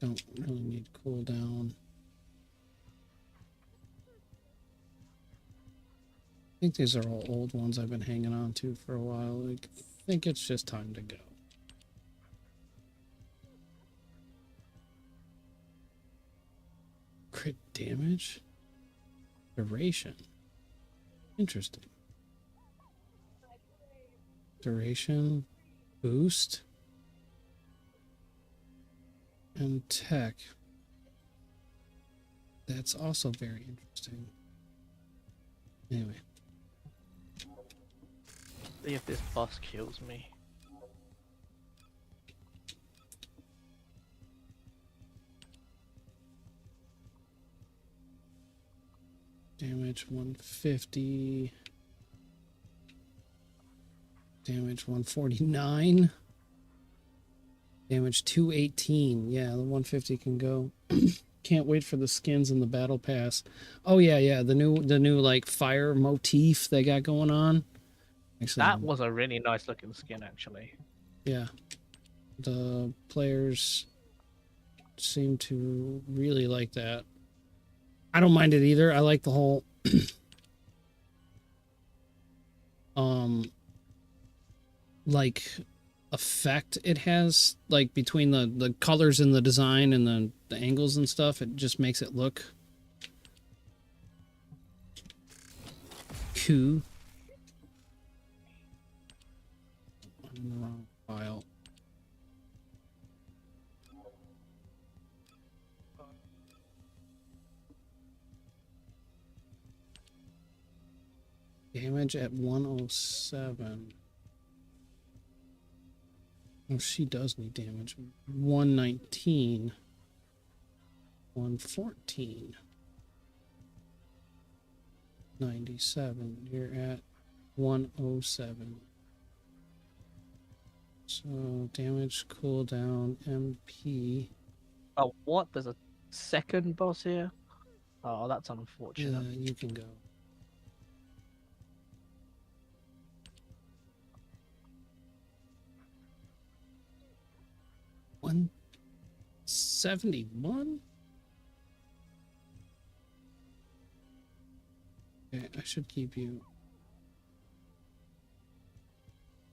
don't really need cooldown. I think these are all old ones I've been hanging on to for a while. Like, I think it's just time to go. Crit damage? Duration. Interesting. Duration. Boost. And tech. That's also very interesting. Anyway. See if this boss kills me. Damage 150. Damage 149. Damage 218. Yeah, the 150 can go. Can't wait for the skins in the battle pass. Oh yeah, the new like fire motif they got going on. Actually, That was a really nice looking skin, actually. yeah. The players seem to really like that. I don't mind it either. I like the whole like effect it has, like between the colors and the design and the angles and stuff. It just makes it look cool. I'm in the wrong file. Damage at 107. Oh, she does need damage. 119. 114. 97. You're at 107. So damage cooldown MP. Oh, what? There's a second boss here? Oh, that's Yeah, unfortunate. you can go. $171? Okay, I should keep you.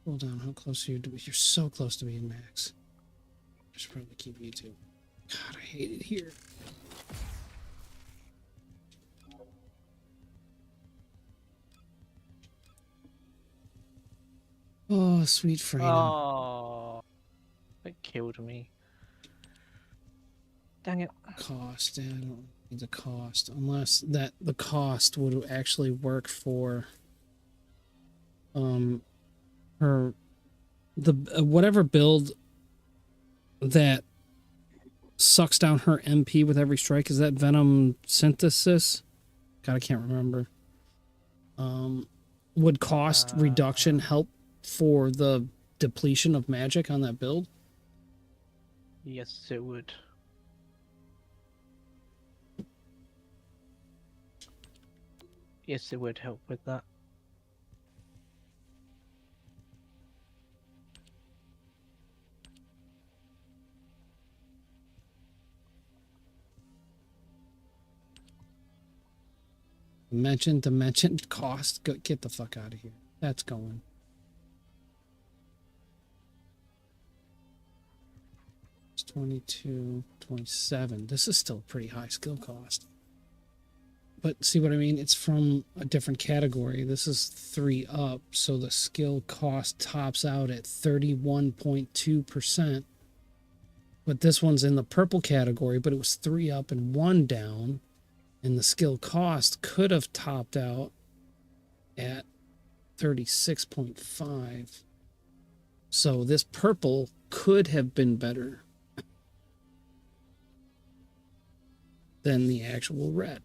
Hold on, how close are you to? You're so close to being max. I should probably keep you too. God, I hate it here. Oh, sweet freedom. Oh, it killed me. Dang it. Cost. I don't need the cost. Unless that the cost would actually work for her the whatever build that sucks down her MP with every strike. Is that Venom Synthesis? God, I can't remember. Would cost reduction help for the depletion of magic on that build? Yes, it would. Yes, it would help with that. Dimension cost. Go, get the fuck out of here. That's going. It's 22, 27. This is still pretty high skill cost. But see what I mean? It's from a different category. This is 3 up, so the skill cost tops out at 31.2%. But this one's in the purple category, but it was 3 up and 1 down. And the skill cost could have topped out at 36.5. So this purple could have been better than the actual red.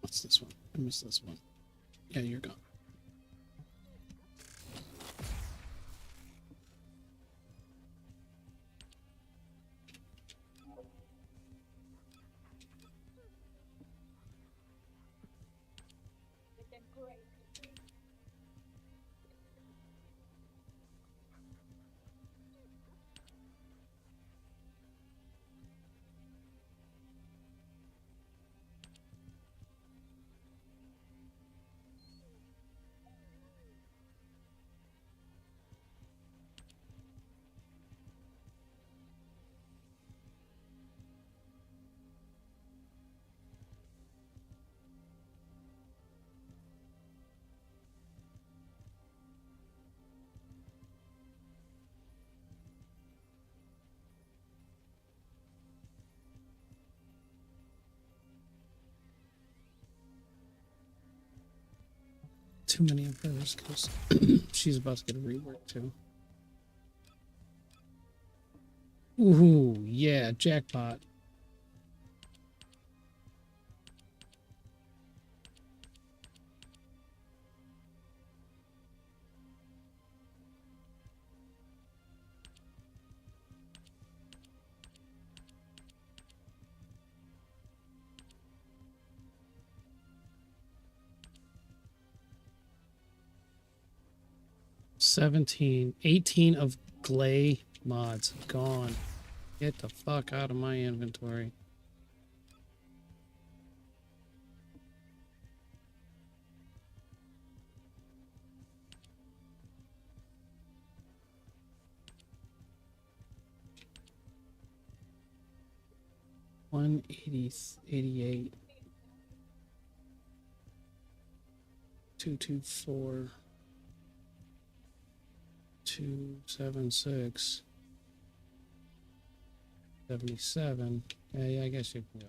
What's this one? I missed this one. Yeah, you're gone. Too many of hers because she's about to get a rework too. Ooh, yeah, jackpot. $18 of Glay mods gone. Get the fuck out of my inventory. $188. 224. 276. 77. Yeah, I guess you can go.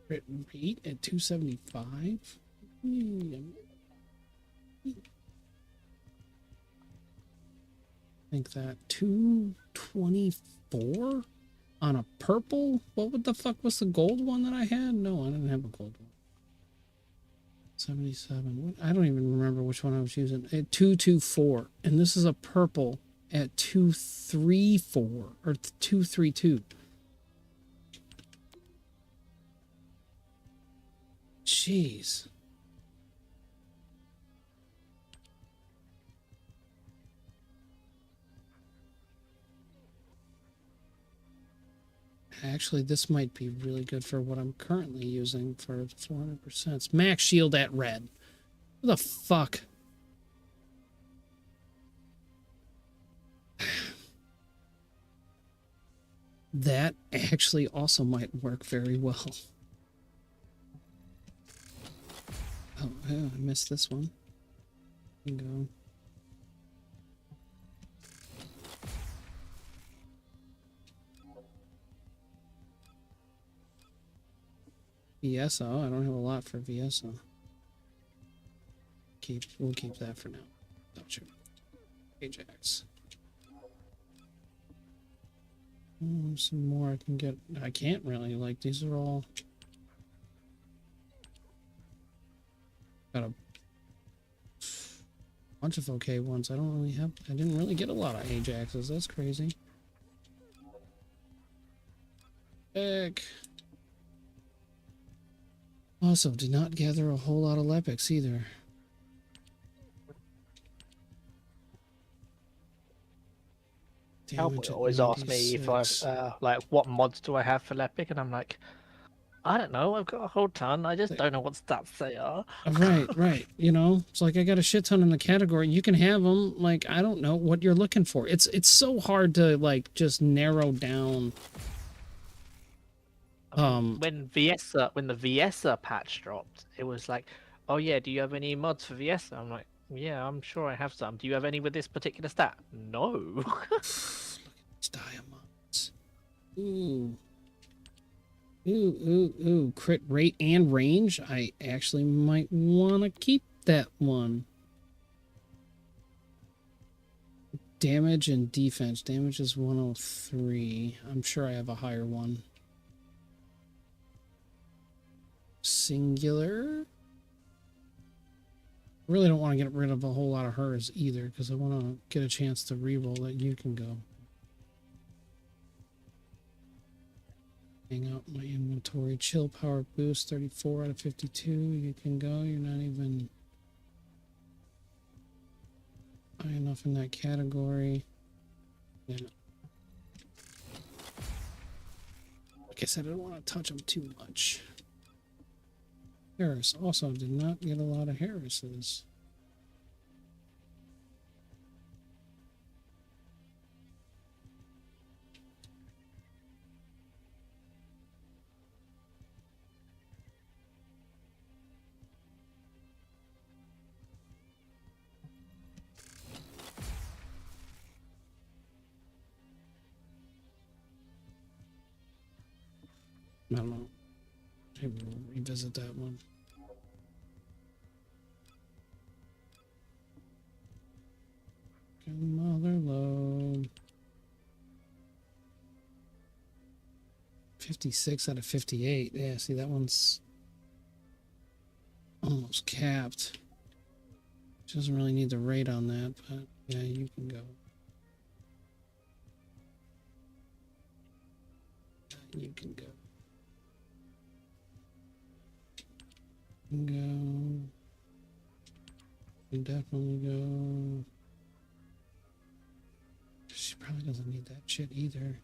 Rate at 275? I think that 224 on a purple? What the fuck was the gold one that I had? No, I didn't have a gold one. 77. What? I don't even remember which one I was using. At 224. And this is a purple at 234 or 232. Jeez. Actually, this might be really good for what I'm currently using for 400%. It's max shield at red. What the fuck? That actually also might work very well. Oh, I missed this one. Bingo. VSO. I don't have a lot for VSO. We'll keep that for now. Don't you? Ajax. Some more I can get. I can't really. Like, these are all. Got a bunch of okay ones. I didn't really get a lot of Ajaxes. That's crazy. Heck. Also, did not gather a whole lot of Lepics either. Cowboy always asks me if I've like what mods do I have for Lepic, and I'm like, I don't know. I've got a whole ton. I just don't know what stats they are. Right. You know, it's like I got a shit ton in the category. You can have them. Like, I don't know what you're looking for. It's so hard to like just narrow down. When the Viesa patch dropped, it was like, oh yeah, do you have any mods for Viesa? I'm like, yeah, I'm sure I have some. Do you have any with this particular stat? No. Look at these diamonds. Ooh. Ooh. Crit rate and range. I actually might want to keep that one. Damage and defense. Damage is 103. I'm sure I have a higher one. Singular. Really don't want to get rid of a whole lot of hers either, because I want to get a chance to reroll that you can go. Hang out my inventory. Chill power boost 34 out of 52. You can go. You're not even high enough in that category. Yeah. Like I said, I don't want to touch them too much. Harris also did not get a lot of Harrises. I don't know. Maybe we'll revisit that one. Mother load. 56 out of 58. Yeah, see, that one's almost capped. She doesn't really need the rate on that, but yeah, you can go. You can go. You can go. You can definitely go. She probably doesn't need that shit either.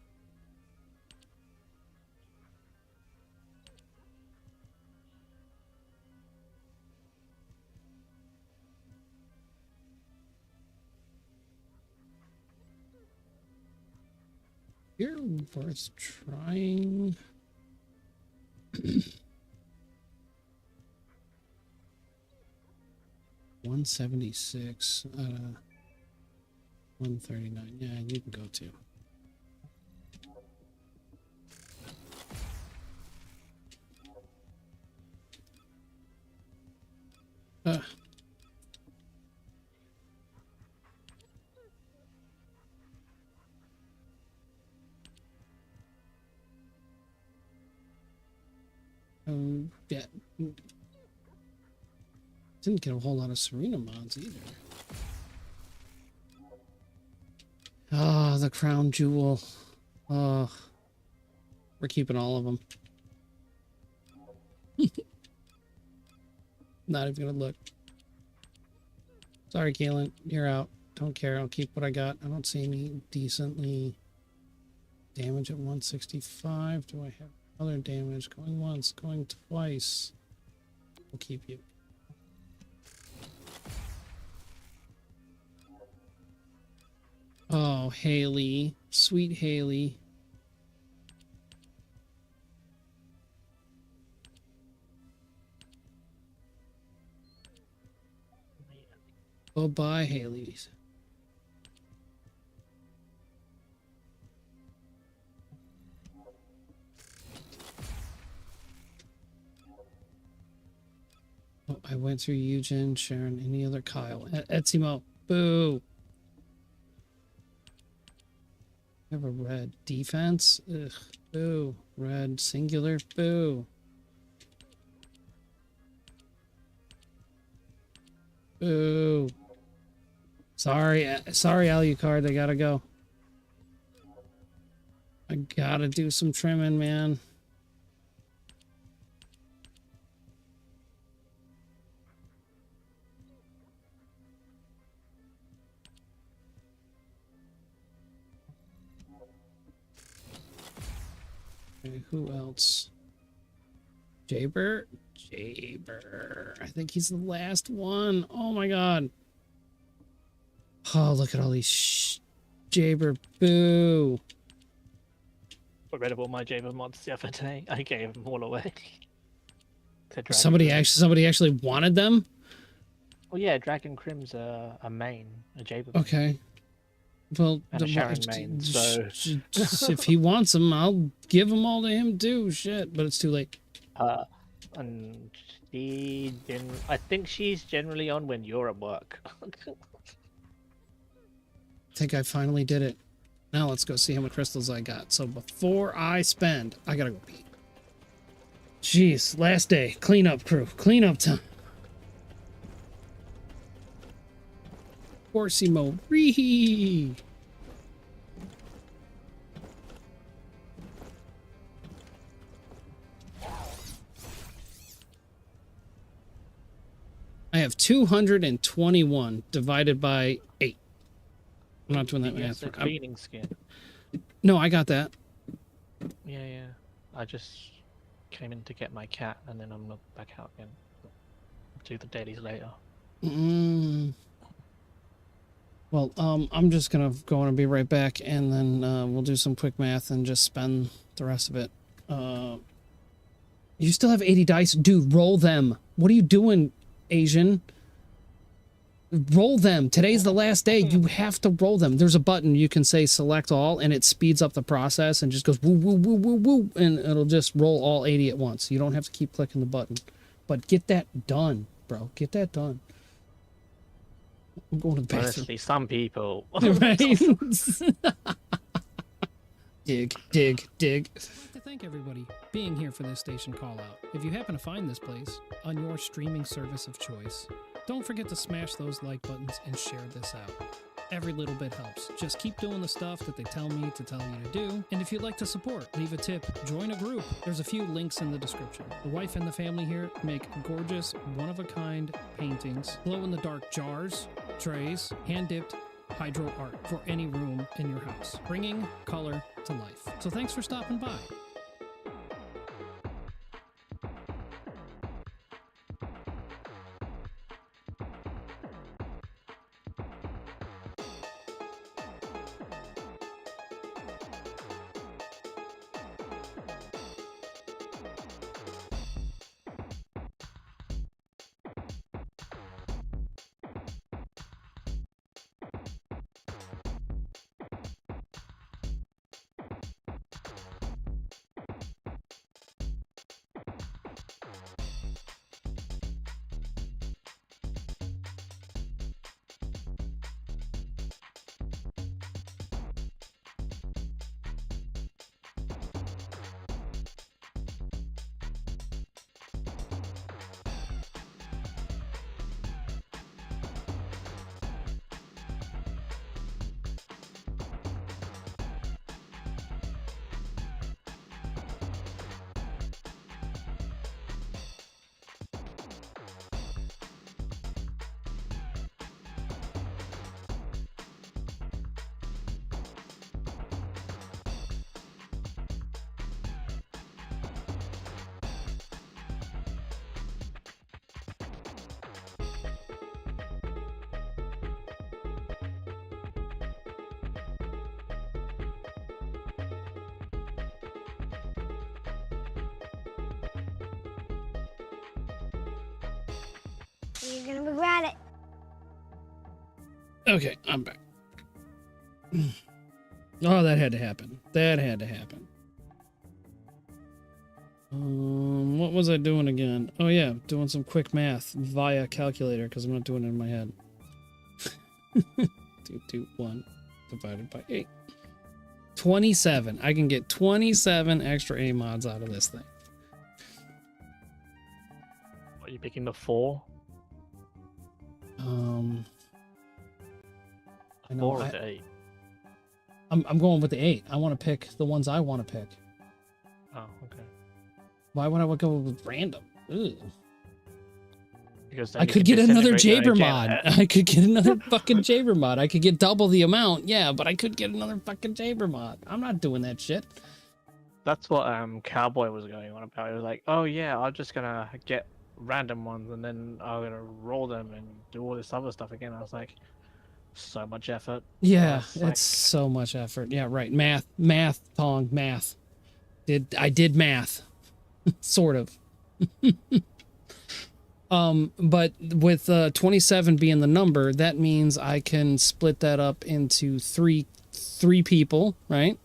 You're worth trying. 176 out of 139. Yeah, you can go too. Yeah. Didn't get a whole lot of Serena mods either. Ah, the crown jewel. Oh, we're keeping all of them. Not even gonna look. Sorry, Keelan, you're out. Don't care. I'll keep what I got. I don't see any decently damage at 165. Do I have other damage? Going once, going twice. We'll keep you. Oh, Haley. Sweet Haley. Bye-bye, Haley. Oh, I went through Eugen, Sharon, any other Kyle. Etsimo. Boo. I have a red defense. Ugh. Boo. Red singular. Boo. Boo. Sorry, Alucard. I gotta go. I gotta do some trimming, man. Okay, who else? Jaber? Jaber. I think he's the last one. Oh my god. Oh, look at all these Jaber. Boo. Got rid of all my Java mods the other day. I gave them all away. Somebody actually wanted them? Well, yeah, Dragon Crim's a main, a Java main. Okay. Well, and a Sharon main, so if he wants them, I'll give them all to him too. Shit, but it's too late. and I think she's generally on when you're at work. I think I finally did it. Now let's go see how many crystals I got. So before I spend, I gotta go pee. Jeez, last day. Cleanup crew. Cleanup time. Horsey mode. Ree. I have 221 divided by 8. I'm not doing that math. A cleaning skin. No, I got that. Yeah. I just came in to get my cat, and then I'm not back out again. Do the dailies later. Well, I'm just gonna go on and be right back, and then we'll do some quick math and just spend the rest of it. You still have 80 dice? Dude, roll them. What are you doing, Asian? Roll them. Today's the last day. You have to roll them. There's a button you can say select all, and it speeds up the process and just goes woo, woo, woo, woo, woo, and it'll just roll all 80 at once. You don't have to keep clicking the button. But get that done, bro. Get that done. I'm going to the bathroom. Honestly, some people. Right? Dig. I'd like to thank everybody being here for this station call out. If you happen to find this place on your streaming service of choice, don't forget to smash those like buttons and share this out. Every little bit helps. Just keep doing the stuff that they tell me to tell you to do. And if you'd like to support, leave a tip, join a group. There's a few links in the description. The wife and the family here make gorgeous, one-of-a-kind paintings, glow-in-the-dark jars, trays, hand-dipped hydro art for any room in your house, bringing color to life. So thanks for stopping by. You're gonna regret it. Okay, I'm back. Oh, that had to happen. That had to happen. What was I doing again? Oh yeah, doing some quick math via calculator because I'm not doing it in my head. 221 divided by 8. 27. I can get 27 extra A mods out of this thing. Are you picking the 4? I know. 4 or the 8? I'm going with the 8. I want to pick the ones I want to pick. Oh, okay. Why would I go with random? Ugh. Because then I you could can get another disintegrate Jaber them mod. again. I could get another fucking Jaber mod. I could get double the amount, yeah, but I could get another fucking Jaber mod. I'm not doing that shit. That's what Cowboy was going on about. He was like, "Oh yeah, I'm just gonna get random ones and then I'm gonna roll them and do all this other stuff again." I was like, so much effort. Yeah, It's like- it's so much effort. Yeah, right. Math, Tong, math. I did math, sort of. But with 27 being the number, that means I can split that up into three people, right?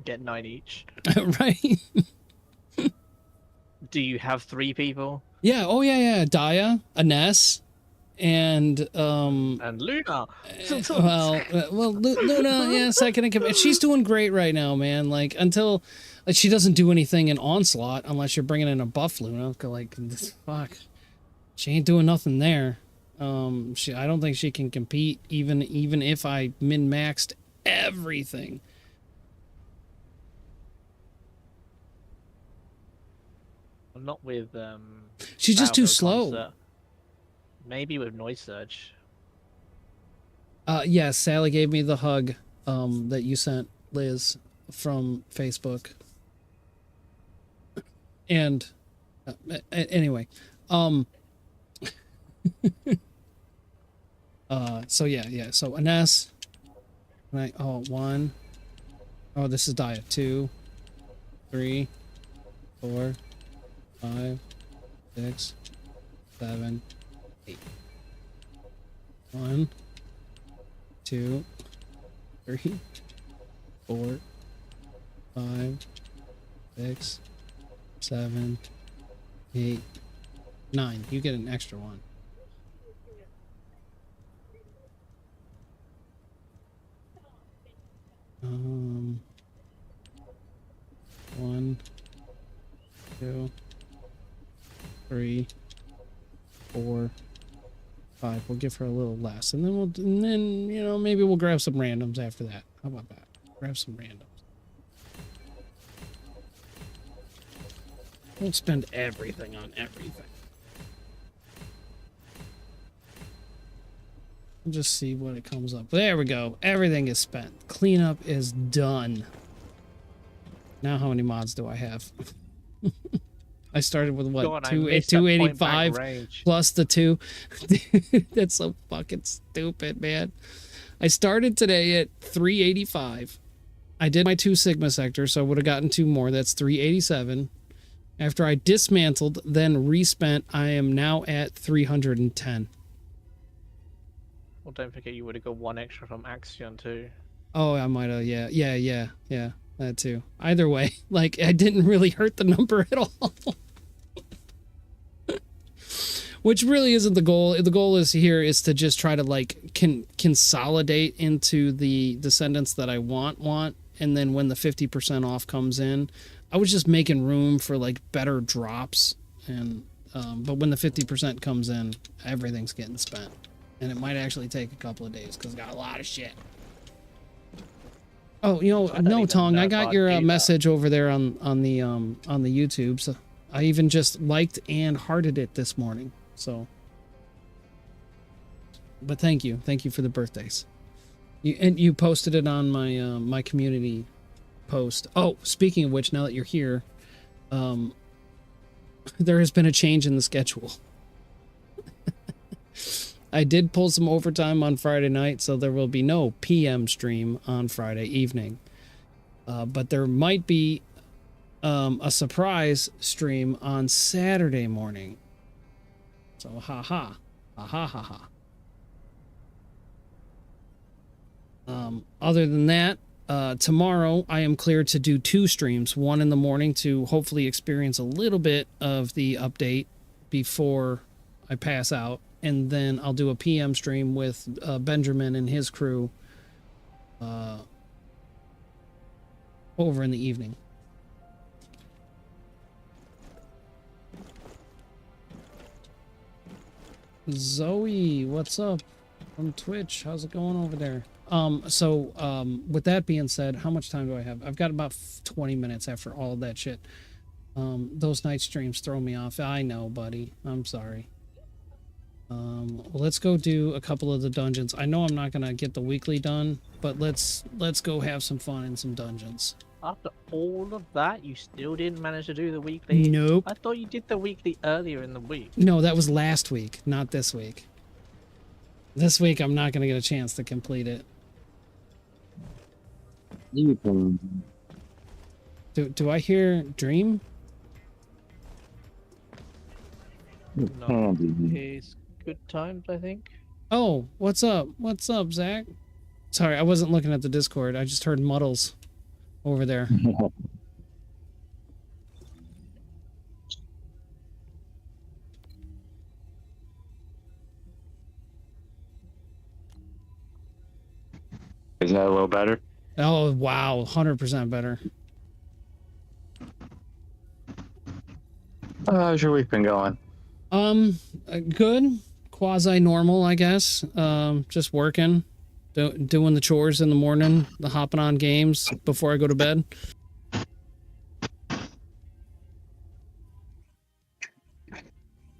Get 9 each. Right? Do you have 3 people? Yeah. Oh yeah. Daya, Ines, and And Luna. Luna, yeah, second in command. She's doing great right now, man. Like until she doesn't do anything in Onslaught unless you're bringing in a buff Luna. Like fuck, she ain't doing nothing there. I don't think she can compete even if I min-maxed everything. Not with She's just too Battlefield slow. Concert. Maybe with Noise Surge. Yeah, Sally gave me the hug that you sent, Liz, from Facebook. And anyway, so yeah. So Ines, right? Oh, 1. Oh, this is Daya. 2, 3, 4, 5, 6, 7, 8. 1, 2, 3, 4, 5, 6, 7, 8, 9. You get an extra one. Um, 1, 2, 3, 4, 5. We'll give her a little less, and then you know, maybe we'll grab some randoms after that. How about that? Grab some randoms. Don't spend everything on everything. We'll just see what it comes up. There we go. Everything is spent. Cleanup is done. Now how many mods do I have? I started with what? God, 285 plus the 2. Dude, that's so fucking stupid, man. I started today at 385. I did my 2 Sigma sectors, so I would have gotten 2 more. That's 387. After I dismantled, then respent, I am now at 310. Well, don't forget you would have got 1 extra from Axion too. Oh, I might have. Yeah. That too. Either way, like, I didn't really hurt the number at all. Which really isn't the goal. The goal is to just try to, like, consolidate into the descendants that I want. And then when the 50% off comes in, I was just making room for, like, better drops. And but when the 50% comes in, everything's getting spent. And it might actually take a couple of days because I got a lot of shit. Oh, you know, no, Tong, I got your message over there on the YouTube. So I even just liked and hearted it this morning. So, but thank you for the birthdays. You posted it on my my community post. Oh, speaking of which, now that you're here, there has been a change in the schedule. I did pull some overtime on Friday night, so there will be no PM stream on Friday evening. But there might be a surprise stream on Saturday morning. So, ha. Other than that, tomorrow I am cleared to do 2 streams. One in the morning to hopefully experience a little bit of the update before I pass out. And then I'll do a PM stream with Benjamin and his crew over in the evening. Zoe, what's up from Twitch? How's it going over there? With that being said, how much time do I have? I've got about 20 minutes after all of that shit. Those night streams throw me off. I know, buddy. I'm sorry. Let's go do a couple of the dungeons. I know I'm not gonna get the weekly done, but let's go have some fun in some dungeons. After all of that, you still didn't manage to do the weekly? Nope. I thought you did the weekly earlier in the week. No, that was last week, not this week. This week I'm not gonna get a chance to complete it. Do I hear Dream? No, is good times, I think. Oh, what's up? What's up, Zach? Sorry, I wasn't looking at the Discord. I just heard muddles over there. Isn't that a little better? Oh, wow. 100% better. How's your week been going? Good. Quasi-normal, I guess. Just working. Doing the chores in the morning. The hopping on games before I go to bed. I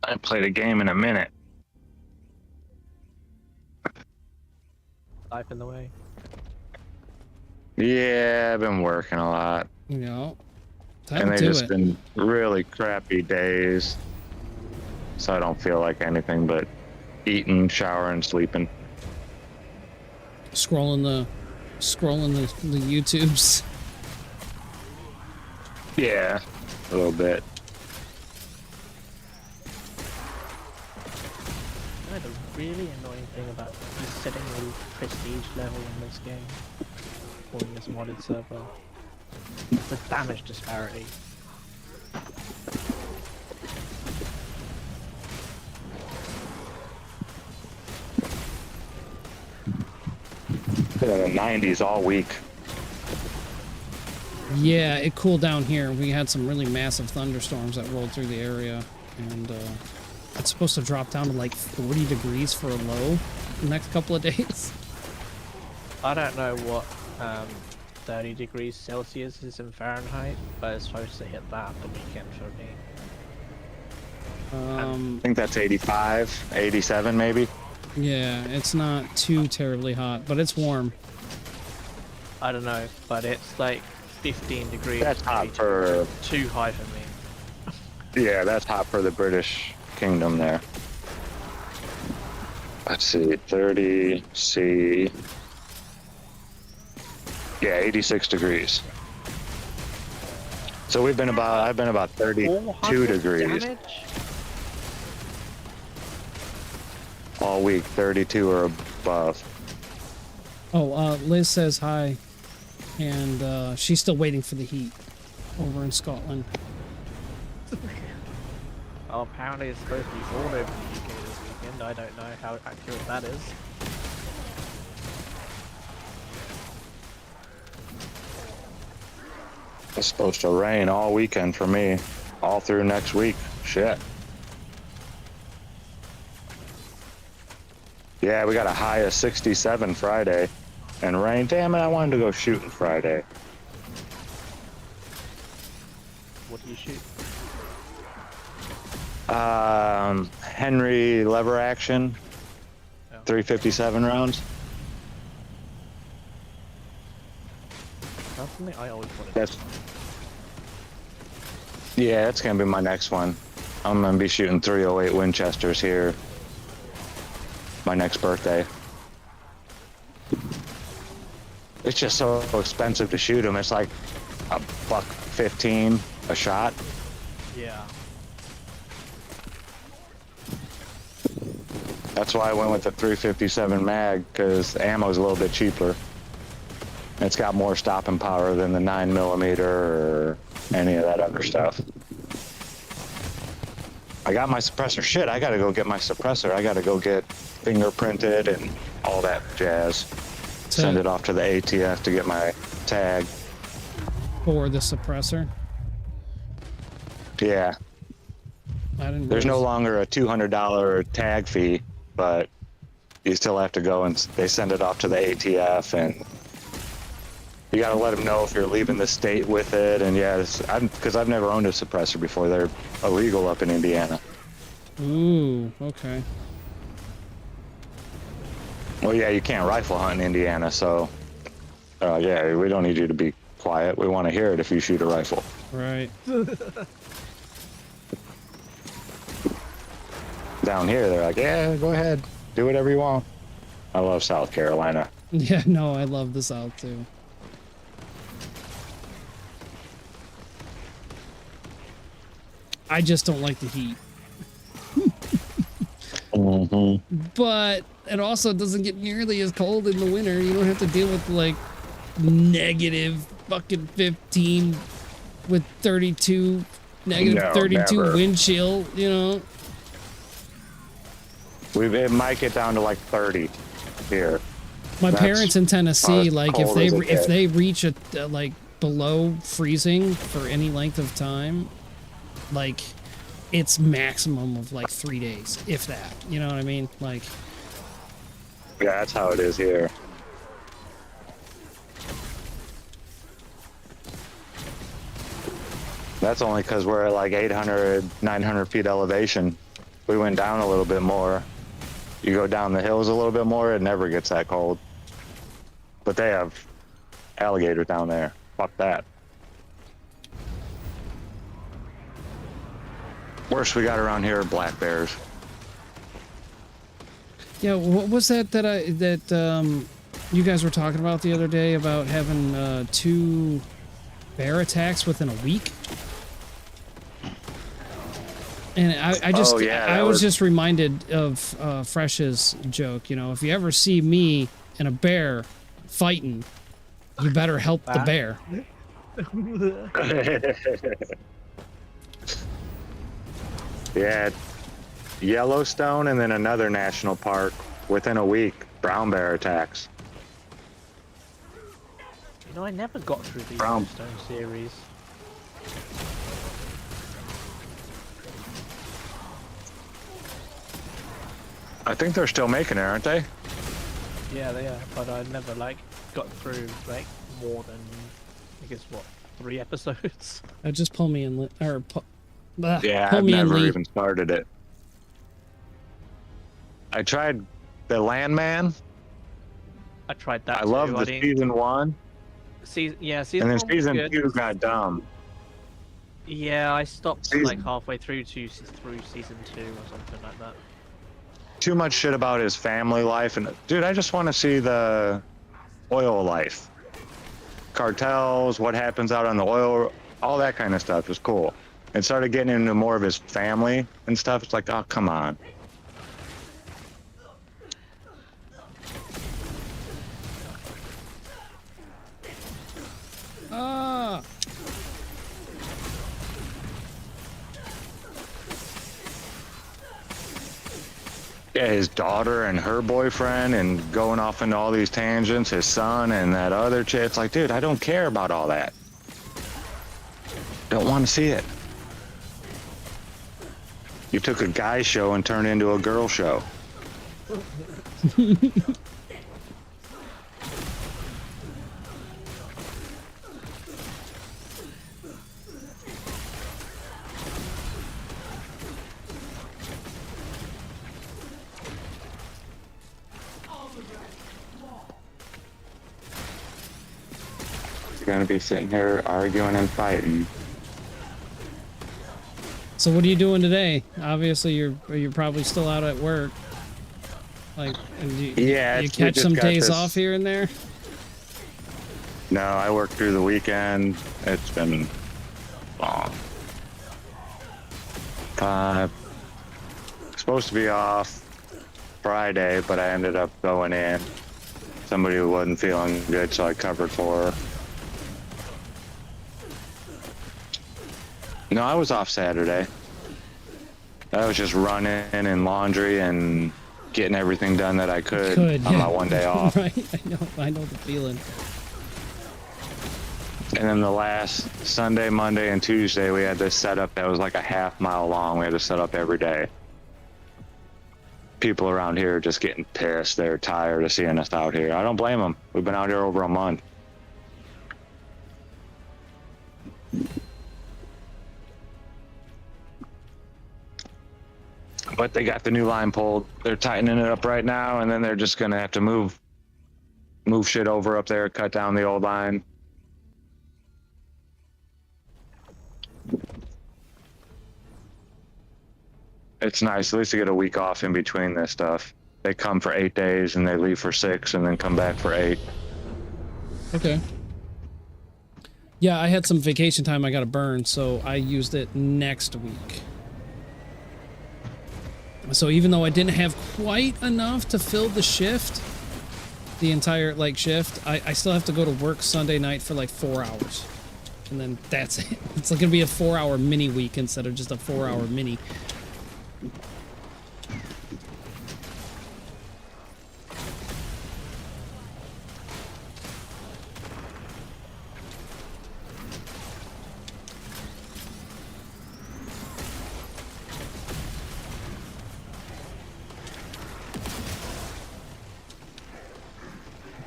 haven't played a game in a minute. Life in the way. Yeah, I've been working a lot. You know. And Time they've to do just it. been really crappy days. So I don't feel like anything but eating, showering, sleeping. Scrolling the YouTubes. Yeah, a little bit. You know, the really annoying thing about is setting the prestige level in this game, or in this modded server, the damage disparity. Been in the 90s all week. Yeah, it cooled down here. We had some really massive thunderstorms that rolled through the area, and it's supposed to drop down to like 40 degrees for a low the next couple of days. I don't know what 30 degrees Celsius is in Fahrenheit, but it's supposed to hit that the weekend for me. I think that's 85, 87 maybe. Yeah, it's not too terribly hot, but it's warm. I don't know, but it's like 15 degrees. That's hot for... Too high for me. Yeah, that's hot for the British Kingdom there. Let's see, 30 C. Yeah, 86 degrees. So I've been about 32 400 degrees damage? all week, 32 or above. Oh, Liz says hi, and she's still waiting for the heat over in Scotland. Oh, apparently it's supposed to be all over the UK this weekend. I don't know how accurate that is. It's supposed to rain all weekend for me, all through next week. Shit. Yeah, we got a high of 67 Friday, and rain. Damn it, I wanted to go shooting Friday. What do you shoot? Henry lever action, Oh. 357 rounds. That's something I always wanted. That's yeah, that's gonna be my next one. I'm gonna be shooting 308 Winchesters here. My next birthday. It's just so expensive to shoot them. It's like $1.15 a shot. Yeah. That's why I went with the 357 mag, because the ammo's a little bit cheaper. It's got more stopping power than the 9mm or any of that other stuff. I got my suppressor. Shit, I gotta go get my suppressor. I gotta go get fingerprinted and all that jazz. Send it off to the ATF to get my tag. For the suppressor. Yeah. I didn't. There's no realize- longer a $200 tag fee, but you still have to go and they send it off to the ATF, and you got to let them know if you're leaving the state with it. And yeah, because I've never owned a suppressor before. They're illegal up in Indiana. Ooh, okay. Well, yeah, you can't rifle hunt in Indiana, so yeah, we don't need you to be quiet. We want to hear it if you shoot a rifle. Right. Down here, they're like, yeah, go ahead, do whatever you want. I love South Carolina. Yeah, no, I love the South too. I just don't like the heat. But it also doesn't get nearly as cold in the winter. You don't have to deal with like negative fucking 15 with 32, negative No, 32 never. wind chill, you know? It might get down to like 30 here. My That's parents in Tennessee, as like if cold as it if gets. they reach a like below freezing for any length of time, like it's maximum of like 3 days, if that. You know what I mean? Like, Yeah, that's how it is here. That's only because we're at like 800, 900 feet elevation. We went down a little bit more. You go down the hills a little bit more, it never gets that cold. But they have alligators down there. Fuck that. Worst we got around here are black bears. yeah, what was that you guys were talking about the other day about having 2 bear attacks within a week? And I just, Oh, yeah, I that was was- just reminded of Fresh's joke. You know, if you ever see me and a bear fighting, you better help the bear. Yeah, Yellowstone and then another national park within a week. Brown bear attacks. You know, I never got through the Brown. Yellowstone series. I think they're still making it, aren't they? Yeah, they are, but I never like got through like more than I guess what 3 episodes. Just pull me in, or Yeah, pull I've me in, never Lee. even started it. I tried the Landman. I tried that. I love too. the didn't- season 1, season and one then was season good. 2 got dumb. Yeah, I stopped Season- like halfway through through season 2 or something like that. Too much shit about his family life, and dude, I just want to see the oil life, cartels, what happens out on the oil, all that kind of stuff is cool. And started getting into more of his family and stuff. It's like, oh, come on. Ah. Yeah, his daughter and her boyfriend and going off into all these tangents, his son and that other chick. It's like, dude, I don't care about all that. Don't want to see it. You took a guy show and turned it into a girl show. You're gonna be sitting here arguing and fighting. So what are you doing today? Obviously, you're probably still out at work. Like, and you Yeah, you it's- we catch just some got days this- off here and there. No, I worked through the weekend. It's been long. Supposed to be off Friday, but I ended up going in. Somebody who wasn't feeling good, so I covered for her. No, I was off Saturday. I was just running and laundry and getting everything done that I could on my one day off. Right, I know the feeling. And then the last Sunday, Monday, and Tuesday, we had this setup that was like a half-mile long. We had to set up every day. People around here are just getting pissed. They're tired of seeing us out here. I don't blame them. We've been out here over a month. But they got the new line pulled. They're tightening it up right now, and then they're just gonna have to move shit over up there, cut down the old line. It's nice. At least to get a week off in between this stuff. They come for 8 days and they leave for 6 and then come back for 8. Okay. Yeah, I had some vacation time I got to burn, so I used it next week. So even though I didn't have quite enough to fill the shift, the entire like shift, I still have to go to work Sunday night for like 4 hours. And then that's it. It's like gonna be a 4-hour mini week instead of just a 4-hour mini.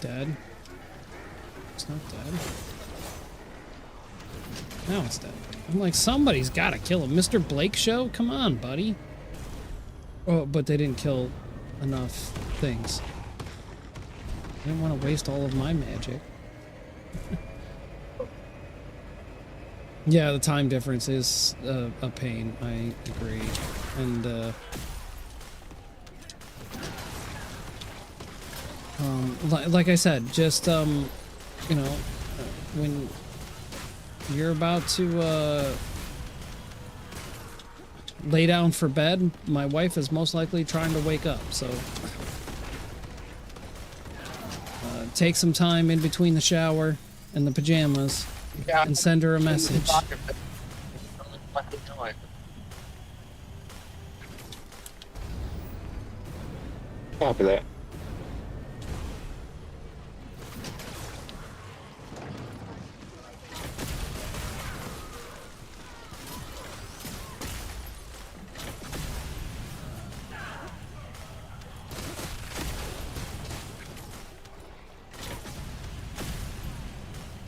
Dead. It's not dead. Now it's dead. I'm like, somebody's gotta kill him. Mr. Blake show? Come on, buddy. Oh, but they didn't kill enough things. I didn't want to waste all of my magic. Yeah, the time difference is a pain. I agree. And, like I said, just, you know, when you're about to, lay down for bed, my wife is most likely trying to wake up, so take some time in between the shower and the pajamas and send her a message. Copy that.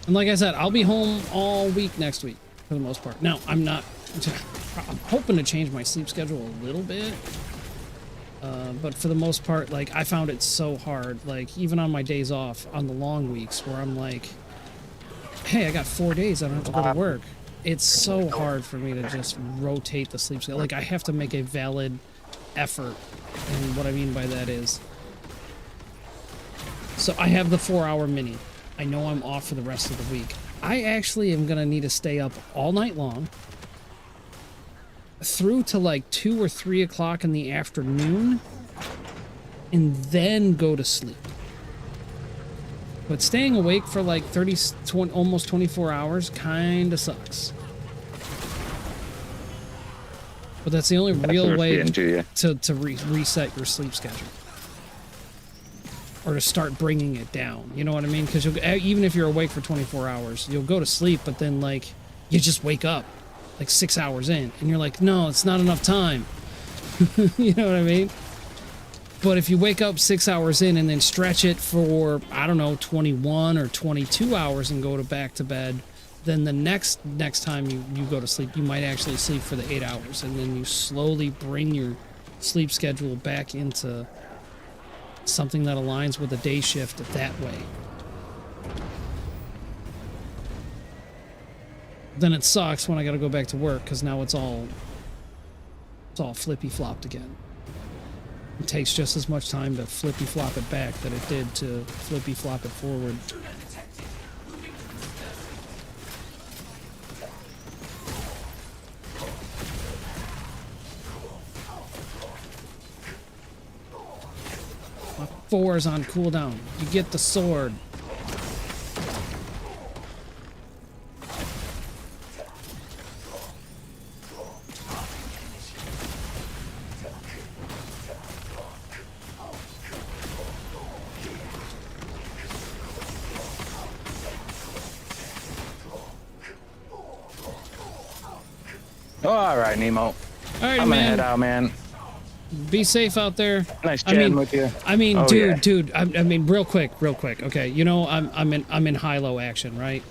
And like I said, I'll be home all week next week, for the most part. Now, I'm hoping to change my sleep schedule a little bit. But for the most part, like, I found it so hard, like, even on my days off, on the long weeks, where I'm like, hey, I got 4 days, I don't have to go to work. It's so hard for me to just rotate the sleep schedule. Like, I have to make a valid effort, and what I mean by that is, so I have the 4-hour mini. I know I'm off for the rest of the week. I actually am gonna need to stay up all night long through to like 2 or 3 o'clock in the afternoon and then go to sleep. But staying awake for like 20, almost 24 hours kind of sucks. But that's the only real way to reset your sleep schedule. Or to start bringing it down, you know what I mean? Because even if you're awake for 24 hours, you'll go to sleep, but then, like, you just wake up, like, 6 hours in, and you're like, no, it's not enough time. You know what I mean? But if you wake up 6 hours in and then stretch it for, I don't know, 21 or 22 hours and go back to bed, then the next time you go to sleep, you might actually sleep for the 8 hours, and then you slowly bring your sleep schedule back into something that aligns with a day shift that way. Then it sucks when I gotta go back to work, because now it's all flippy-flopped again. It takes just as much time to flippy-flop it back that it did to flippy-flop it forward. My 4 is on cooldown. You get the sword. All right, Nemo. All right, I'm gonna man. head out, man. Be safe out there. Nice chatting with you. I mean, Oh, dude, yeah. I mean, real quick. Okay, you know, I'm in high-low action, right?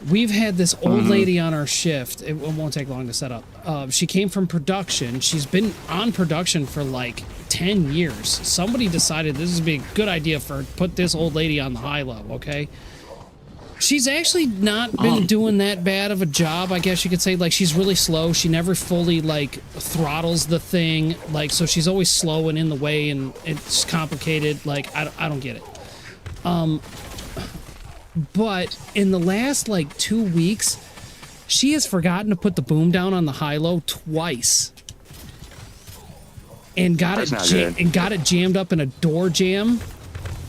We've had this old lady on our shift. It won't take long to set up. She came from production. She's been on production for like 10 years. Somebody decided this would be a good idea for put this old lady on the high-low. Okay. She's actually not been doing that bad of a job, I guess you could say. Like, she's really slow. She never fully, like, throttles the thing. Like, so she's always slow and in the way, and it's complicated. Like, I don't get it. But in the last, like, 2 weeks, she has forgotten to put the boom down on the high-low twice. and got That's it not good. and got it jammed up in a door jam.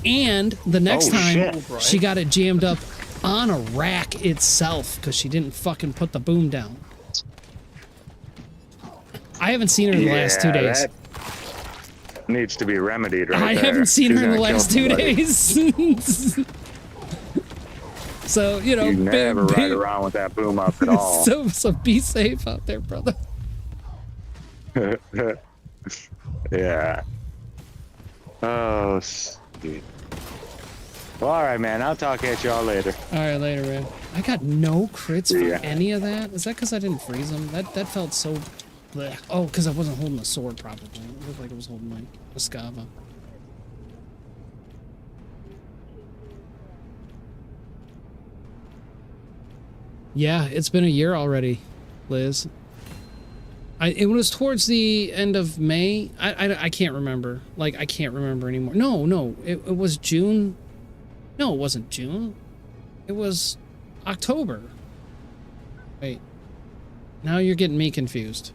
And the next Oh, time shit. she got it jammed up on a rack itself because she didn't fucking put the boom down. I haven't seen her in the last 2 days. That needs to be remedied right I there. haven't seen She's her in the gonna kill last 2 somebody. days. So, you know, You never ride around with that boom up at all. so be safe out there, brother. Yeah. Oh, dude. Well, all right, man. I'll talk at y'all later. All right, later, man. I got no crits for Yeah. any of that. Is that because I didn't freeze them? That felt so... bleh. Oh, because I wasn't holding the sword, probably. It looked like I was holding my Escava. Yeah, it's been a year already, Liz. It was towards the end of May. I can't remember. Like, I can't remember anymore. No, it was June. No, it wasn't June. It was October. Wait. Now you're getting me confused.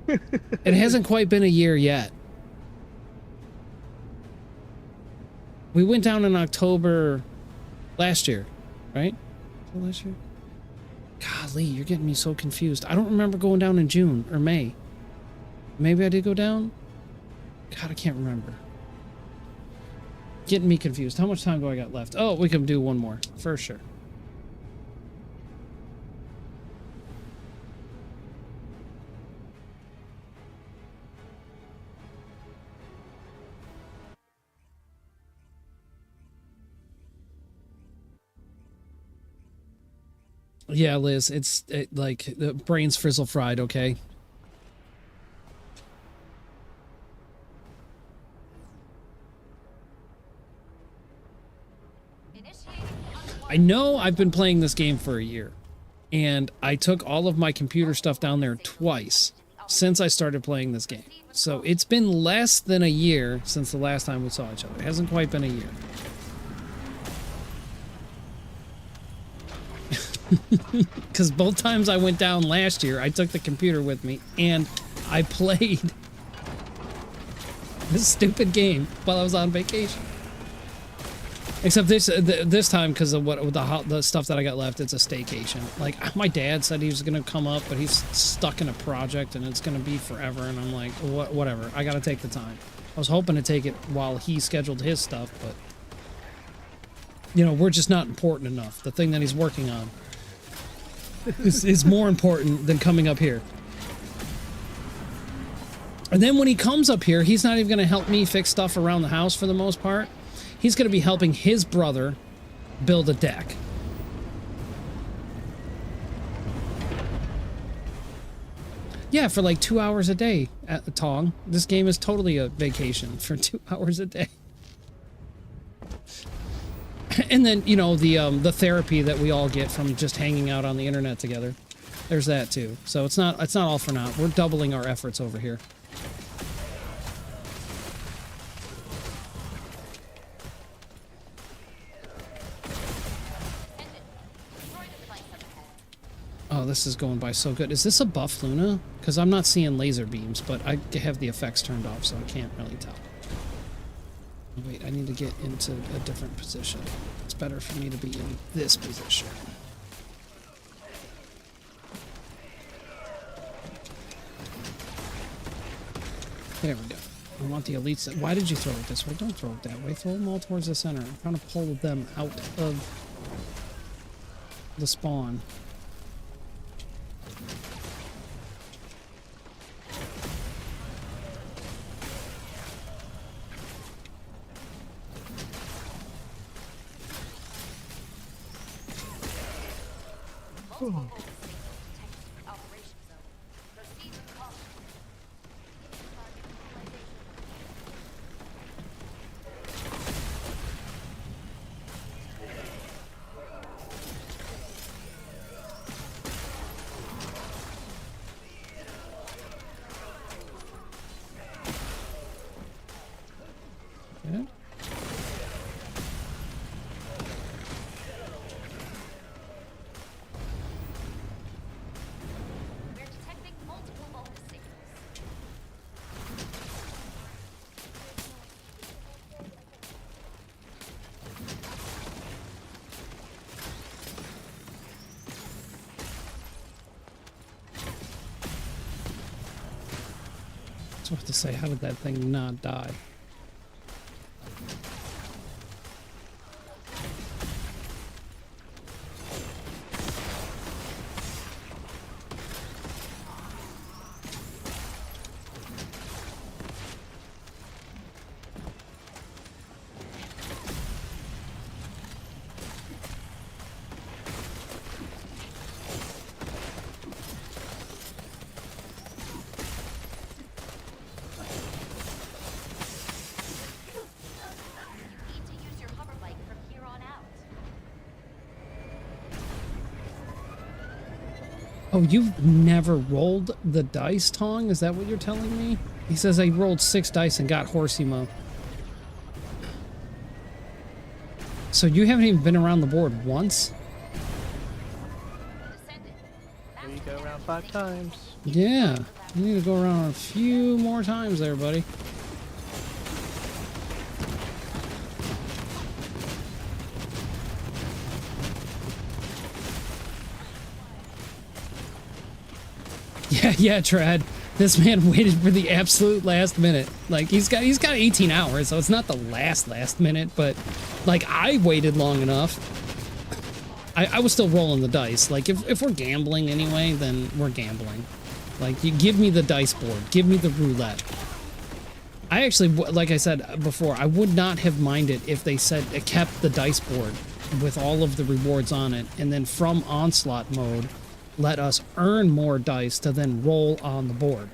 It hasn't quite been a year yet. We went down in October last year, right? Last year? Golly, you're getting me so confused. I don't remember going down in June or May. Maybe I did go down? God, I can't remember. Getting me confused. How much time do I got left? Oh, we can do one more, for sure. Yeah, Liz, it's like the brain's frizzle fried, okay? I know I've been playing this game for a year, and I took all of my computer stuff down there twice since I started playing this game. So it's been less than a year since the last time we saw each other. It hasn't quite been a year. Because both times I went down last year, I took the computer with me, and I played this stupid game while I was on vacation. Except this time, because of the stuff that I got left, it's a staycation. Like, my dad said he was going to come up, but he's stuck in a project, and it's going to be forever, and I'm like, whatever, I got to take the time. I was hoping to take it while he scheduled his stuff, but, you know, we're just not important enough. The thing that he's working on is more important than coming up here. And then when he comes up here, he's not even going to help me fix stuff around the house for the most part. He's going to be helping his brother build a deck. Yeah, for like 2 hours a day at the Tong. This game is totally a vacation for 2 hours a day. And then, you know, the therapy that we all get from just hanging out on the internet together. There's that too. So it's not all for naught. We're doubling our efforts over here. Oh, this is going by so good. Is this a buff Luna? Because I'm not seeing laser beams, but I have the effects turned off, so I can't really tell. Wait, I need to get into a different position. It's better for me to be in this position. There we go. I want the elites. Why did you throw it this way? Don't throw it that way. Throw them all towards the center. I'm trying to pull them out of the spawn. Okay. was about to say, how did that thing not die? Need to use your hover bike from here on out. Oh, you've never rolled the dice, Tong? Is that what you're telling me? He says I rolled 6 dice and got horse emo. So you haven't even been around the board once? Descending. Here you go around 5 times. Yeah. You need to go around a few more times there, buddy. Yeah, Trad. This man waited for the absolute last minute. Like he's got 18 hours, so it's not the last minute, but like I waited long enough. I was still rolling the dice. Like if we're gambling anyway, then we're gambling. Like you give me the dice board, give me the roulette. I actually, like I said before, I would not have minded if they said it kept the dice board with all of the rewards on it, and then from onslaught mode let us earn more dice to then roll on the board.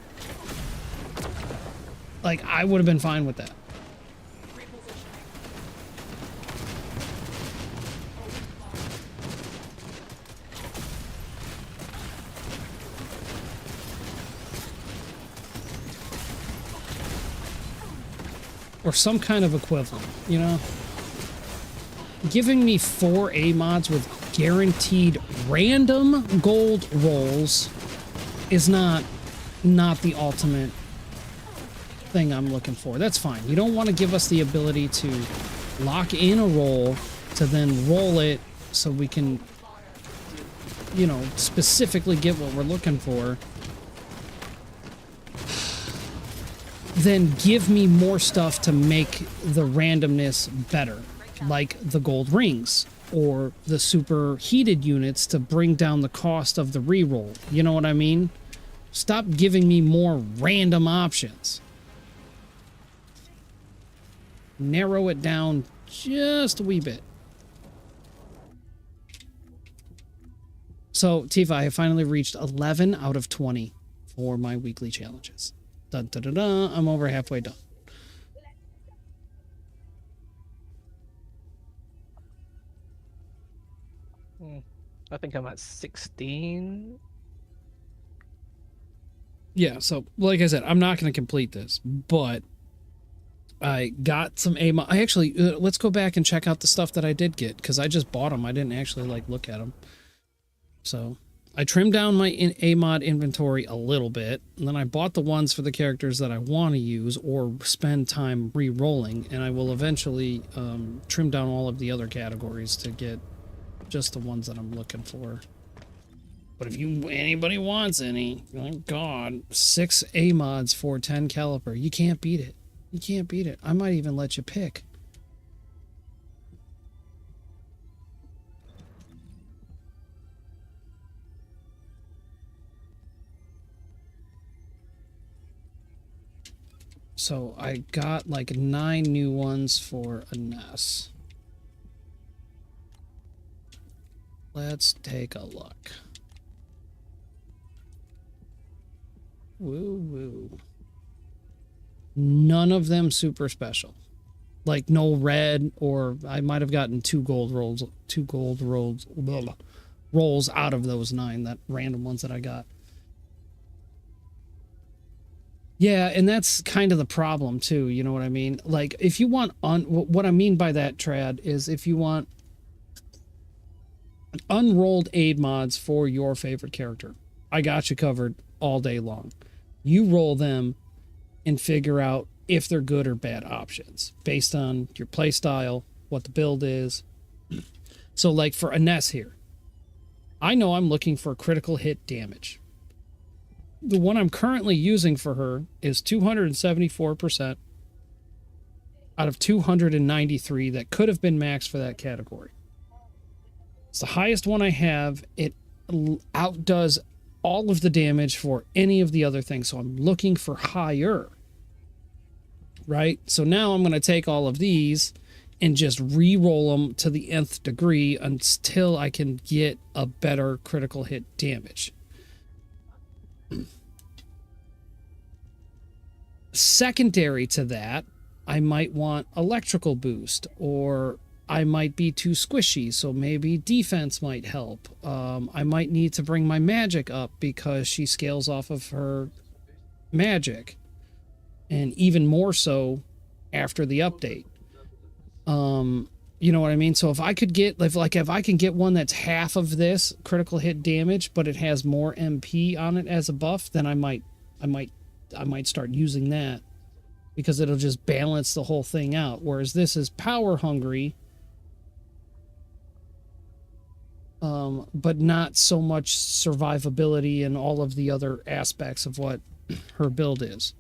Like, I would have been fine with that. Or some kind of equivalent, you know? Giving me 4 A mods with guaranteed random gold rolls is not the ultimate thing I'm looking for. That's fine. You don't want to give us the ability to lock in a roll to then roll it so we can, you know, specifically get what we're looking for. Then give me more stuff to make the randomness better, like the gold rings or the super heated units to bring down the cost of the reroll. You know what I mean? Stop giving me more random options. Narrow it down just a wee bit. So, Tifa, I have finally reached 11 out of 20 for my weekly challenges. Dun, dun, dun, dun. I'm over halfway done. I think I'm at 16. Yeah, so like I said, I'm not going to complete this, but I got some A-mod. I actually, let's go back and check out the stuff that I did get, because I just bought them. I didn't actually, like, look at them. So I trimmed down my A-mod inventory a little bit, and then I bought the ones for the characters that I want to use or spend time re-rolling, and I will eventually trim down all of the other categories to get just the ones that I'm looking for. But if anybody wants any, thank God, 6 A-mods for 10 caliper. You can't beat it. You can't beat it. I might even let you pick. So I got like 9 new ones for a NES. Let's take a look. Woo woo. None of them super special. Like no red, or I might have gotten 2 gold rolls, rolls out of those 9, that random ones that I got. Yeah, and that's kind of the problem too, you know what I mean? Like if you want what I mean by that, Trad, is if you want unrolled aid mods for your favorite character, I got you covered all day long. You roll them and figure out if they're good or bad options based on your play style, what the build is. So like for Ines here, I know I'm looking for critical hit damage. The one I'm currently using for her is 274% out of 293 that could have been maxed for that category. It's the highest one I have. It outdoes all of the damage for any of the other things, so I'm looking for higher. Right? So now I'm going to take all of these and just re-roll them to the nth degree until I can get a better critical hit damage. Secondary to that, I might want electrical boost, or I might be too squishy, so maybe defense might help. I might need to bring my magic up because she scales off of her magic, and even more so after the update. You know what I mean? So if I could get, if I can get one that's half of this critical hit damage, but it has more MP on it as a buff, then I might start using that, because it'll just balance the whole thing out. Whereas this is power hungry, but not so much survivability and all of the other aspects of what her build is.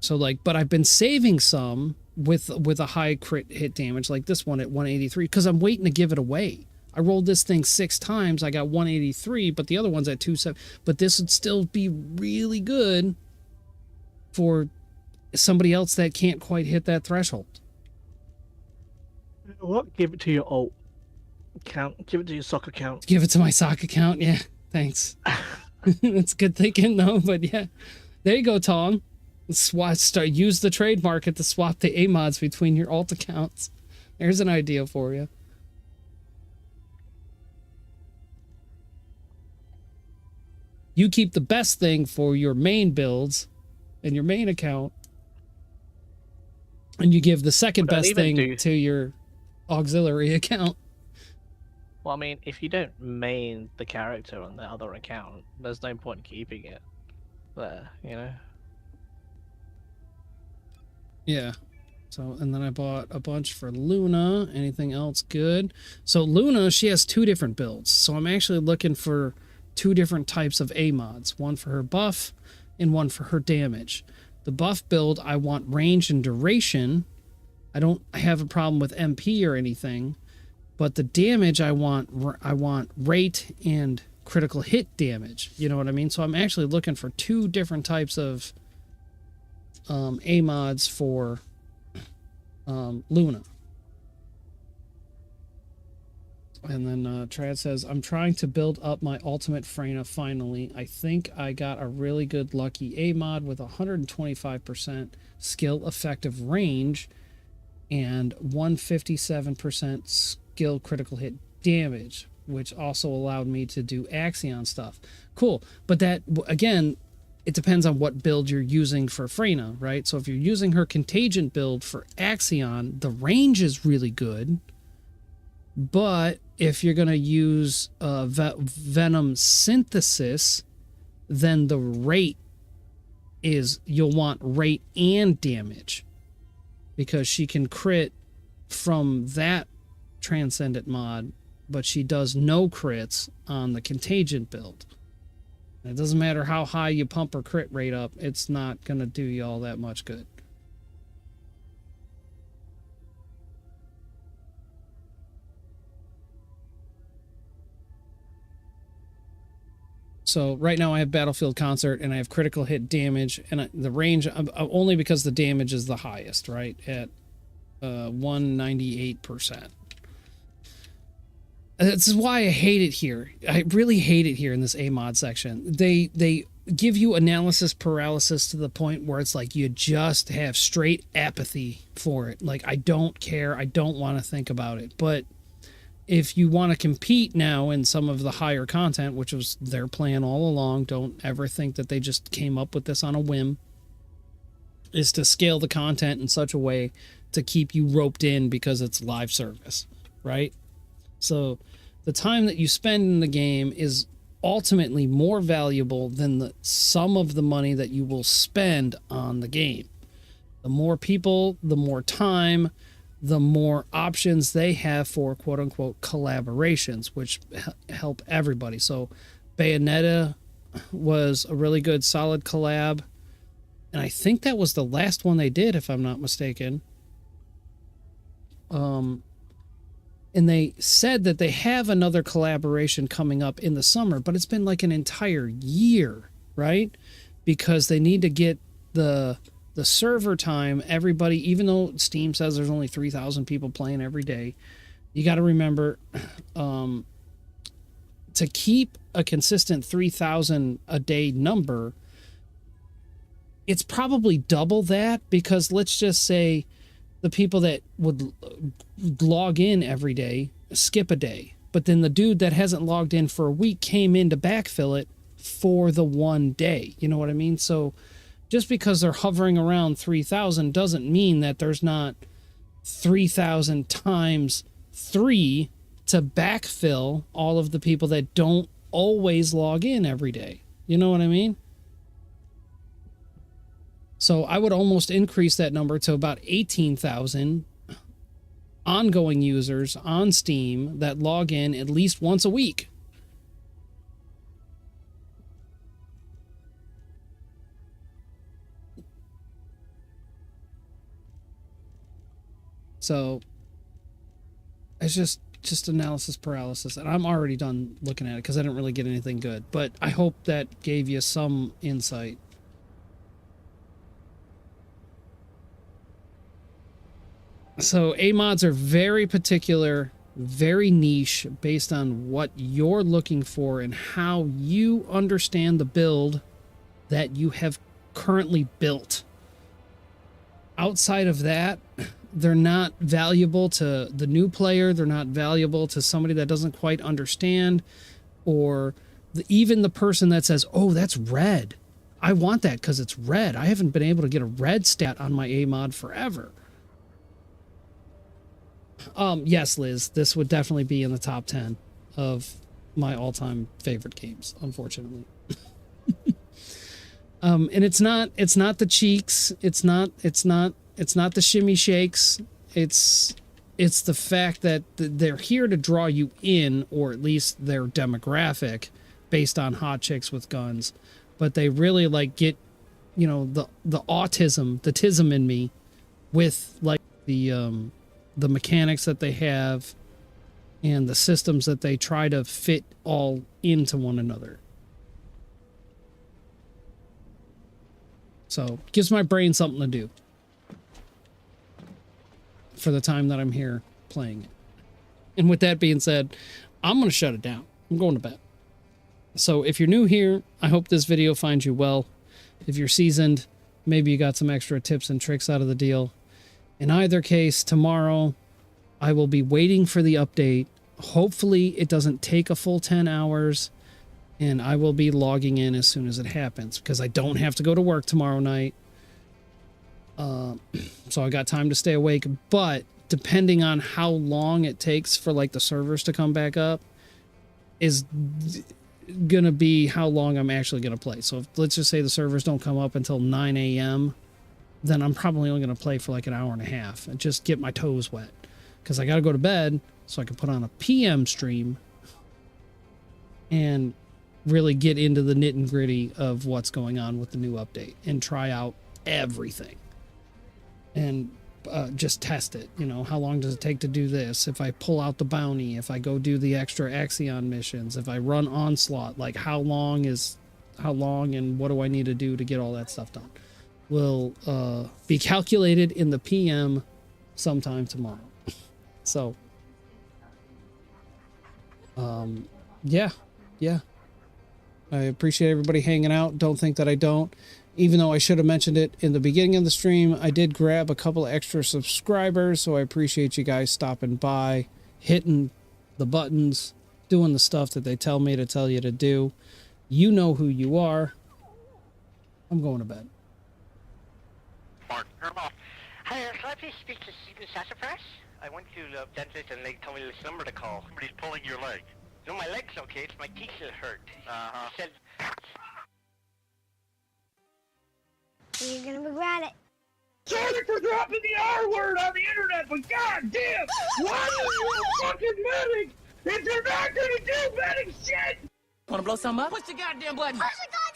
So like, but I've been saving some with a high crit hit damage, like this one at 183, because I'm waiting to give it away. I rolled this thing 6 times, I got 183, but the other one's at 270. But this would still be really good for somebody else that can't quite hit that threshold. What? Give it to your alt account. Give it to your sock account. Give it to my sock account? Yeah, thanks. That's good thinking, though, but yeah. There you go, Tong. Use the trade market to swap the A-mods between your alt accounts. There's an idea for you. You keep the best thing for your main builds and your main account, and you give the second best thing to your auxiliary account. Well, I mean, if you don't main the character on the other account, there's no point in keeping it there, you know? Yeah. So, and then I bought a bunch for Luna. Anything else good? So Luna, she has 2 different builds. So I'm actually looking for 2 different types of A-mods. One for her buff and one for her damage. The buff build, I want range and duration. I don't have a problem with MP or anything. But the damage, I want rate and critical hit damage. You know what I mean? So I'm actually looking for 2 different types of A-mods for Luna. And then Trad says, I'm trying to build up my ultimate Freyna finally. I think I got a really good lucky A-mod with 125% skill effective range and 157% skill critical hit damage, which also allowed me to do Axion stuff. Cool. But that, again, it depends on what build you're using for Freyna, right? So if you're using her Contagion build for Axion, the range is really good. But if you're going to use Venom Synthesis, then the rate is, you'll want rate and damage, because she can crit from that Transcendent mod, but she does no crits on the Contagion build. It doesn't matter how high you pump her crit rate up, it's not going to do you all that much good. So right now I have Battlefield Concert and I have critical hit damage, and the range, only because the damage is the highest, right? At 198%. This is why I hate it here. I really hate it here in this A-mod section. They give you analysis paralysis to the point where it's like you just have straight apathy for it. Like, I don't care. I don't want to think about it. But if you want to compete now in some of the higher content, which was their plan all along, don't ever think that they just came up with this on a whim, is to scale the content in such a way to keep you roped in because it's live service, right? So the time that you spend in the game is ultimately more valuable than the sum of the money that you will spend on the game. The more people, the more time, the more options they have for quote unquote collaborations, which help everybody. So Bayonetta was a really good, solid collab. And I think that was the last one they did, if I'm not mistaken. And they said that they have another collaboration coming up in the summer, but it's been like an entire year, right? Because they need to get the server time. Everybody, even though Steam says there's only 3,000 people playing every day, you got to remember to keep a consistent 3,000 a day number, it's probably double that, because let's just say the people that would log in every day skip a day, but then the dude that hasn't logged in for a week came in to backfill it for the one day. You know what I mean? So just because they're hovering around 3,000 doesn't mean that there's not 3,000 times 3 to backfill all of the people that don't always log in every day. You know what I mean? So I would almost increase that number to about 18,000 ongoing users on Steam that log in at least once a week. So it's just analysis paralysis, and I'm already done looking at it because I didn't really get anything good, but I hope that gave you some insight. So AMODs are very particular, very niche, based on what you're looking for and how you understand the build that you have currently built. Outside of that, they're not valuable to the new player. They're not valuable to somebody that doesn't quite understand, or even the person that says, oh, that's red. I want that because it's red. I haven't been able to get a red stat on my AMOD forever. Yes, Liz, this would definitely be in the top 10 of my all-time favorite games, unfortunately. And it's not the cheeks, it's not the shimmy shakes. It's the fact that they're here to draw you in, or at least their demographic, based on hot chicks with guns. But they really like get, you know, the autism, the tism in me, with like the mechanics that they have and the systems that they try to fit all into one another. So gives my brain something to do for the time that I'm here playing it. And with that being said, I'm going to shut it down. I'm going to bed. So if you're new here, I hope this video finds you well. If you're seasoned, maybe you got some extra tips and tricks out of the deal. In either case, tomorrow I will be waiting for the update. Hopefully it doesn't take a full 10 hours, and I will be logging in as soon as it happens, because I don't have to go to work tomorrow night. So I got time to stay awake, but depending on how long it takes for like the servers to come back up is gonna be how long I'm actually gonna play. So if, let's just say the servers don't come up until 9 a.m., then I'm probably only gonna play for like an hour and a half and just get my toes wet, because I gotta go to bed so I can put on a PM stream and really get into the nit and gritty of what's going on with the new update and try out everything and just test it. You know, how long does it take to do this? If I pull out the bounty, if I go do the extra Axion missions, if I run Onslaught, like how long and what do I need to do to get all that stuff done will be calculated in the PM sometime tomorrow. So yeah, I appreciate everybody hanging out. Don't think that I don't. Even though I should have mentioned it in the beginning of the stream, I did grab a couple of extra subscribers, so I appreciate you guys stopping by, hitting the buttons, doing the stuff that they tell me to tell you to do. You know who you are. I'm going to bed. Hi, can I please speak to Stephen Sassafras? I went to the dentist and they told me this number to call. Somebody's pulling your leg. No, my leg's okay. It's my teeth that hurt. He said... You're gonna regret it. Sorry for dropping the R word on the internet, but goddamn, why are you a fucking medic if you're not gonna do medic shit? Wanna blow something up? Push the goddamn button. Push the goddamn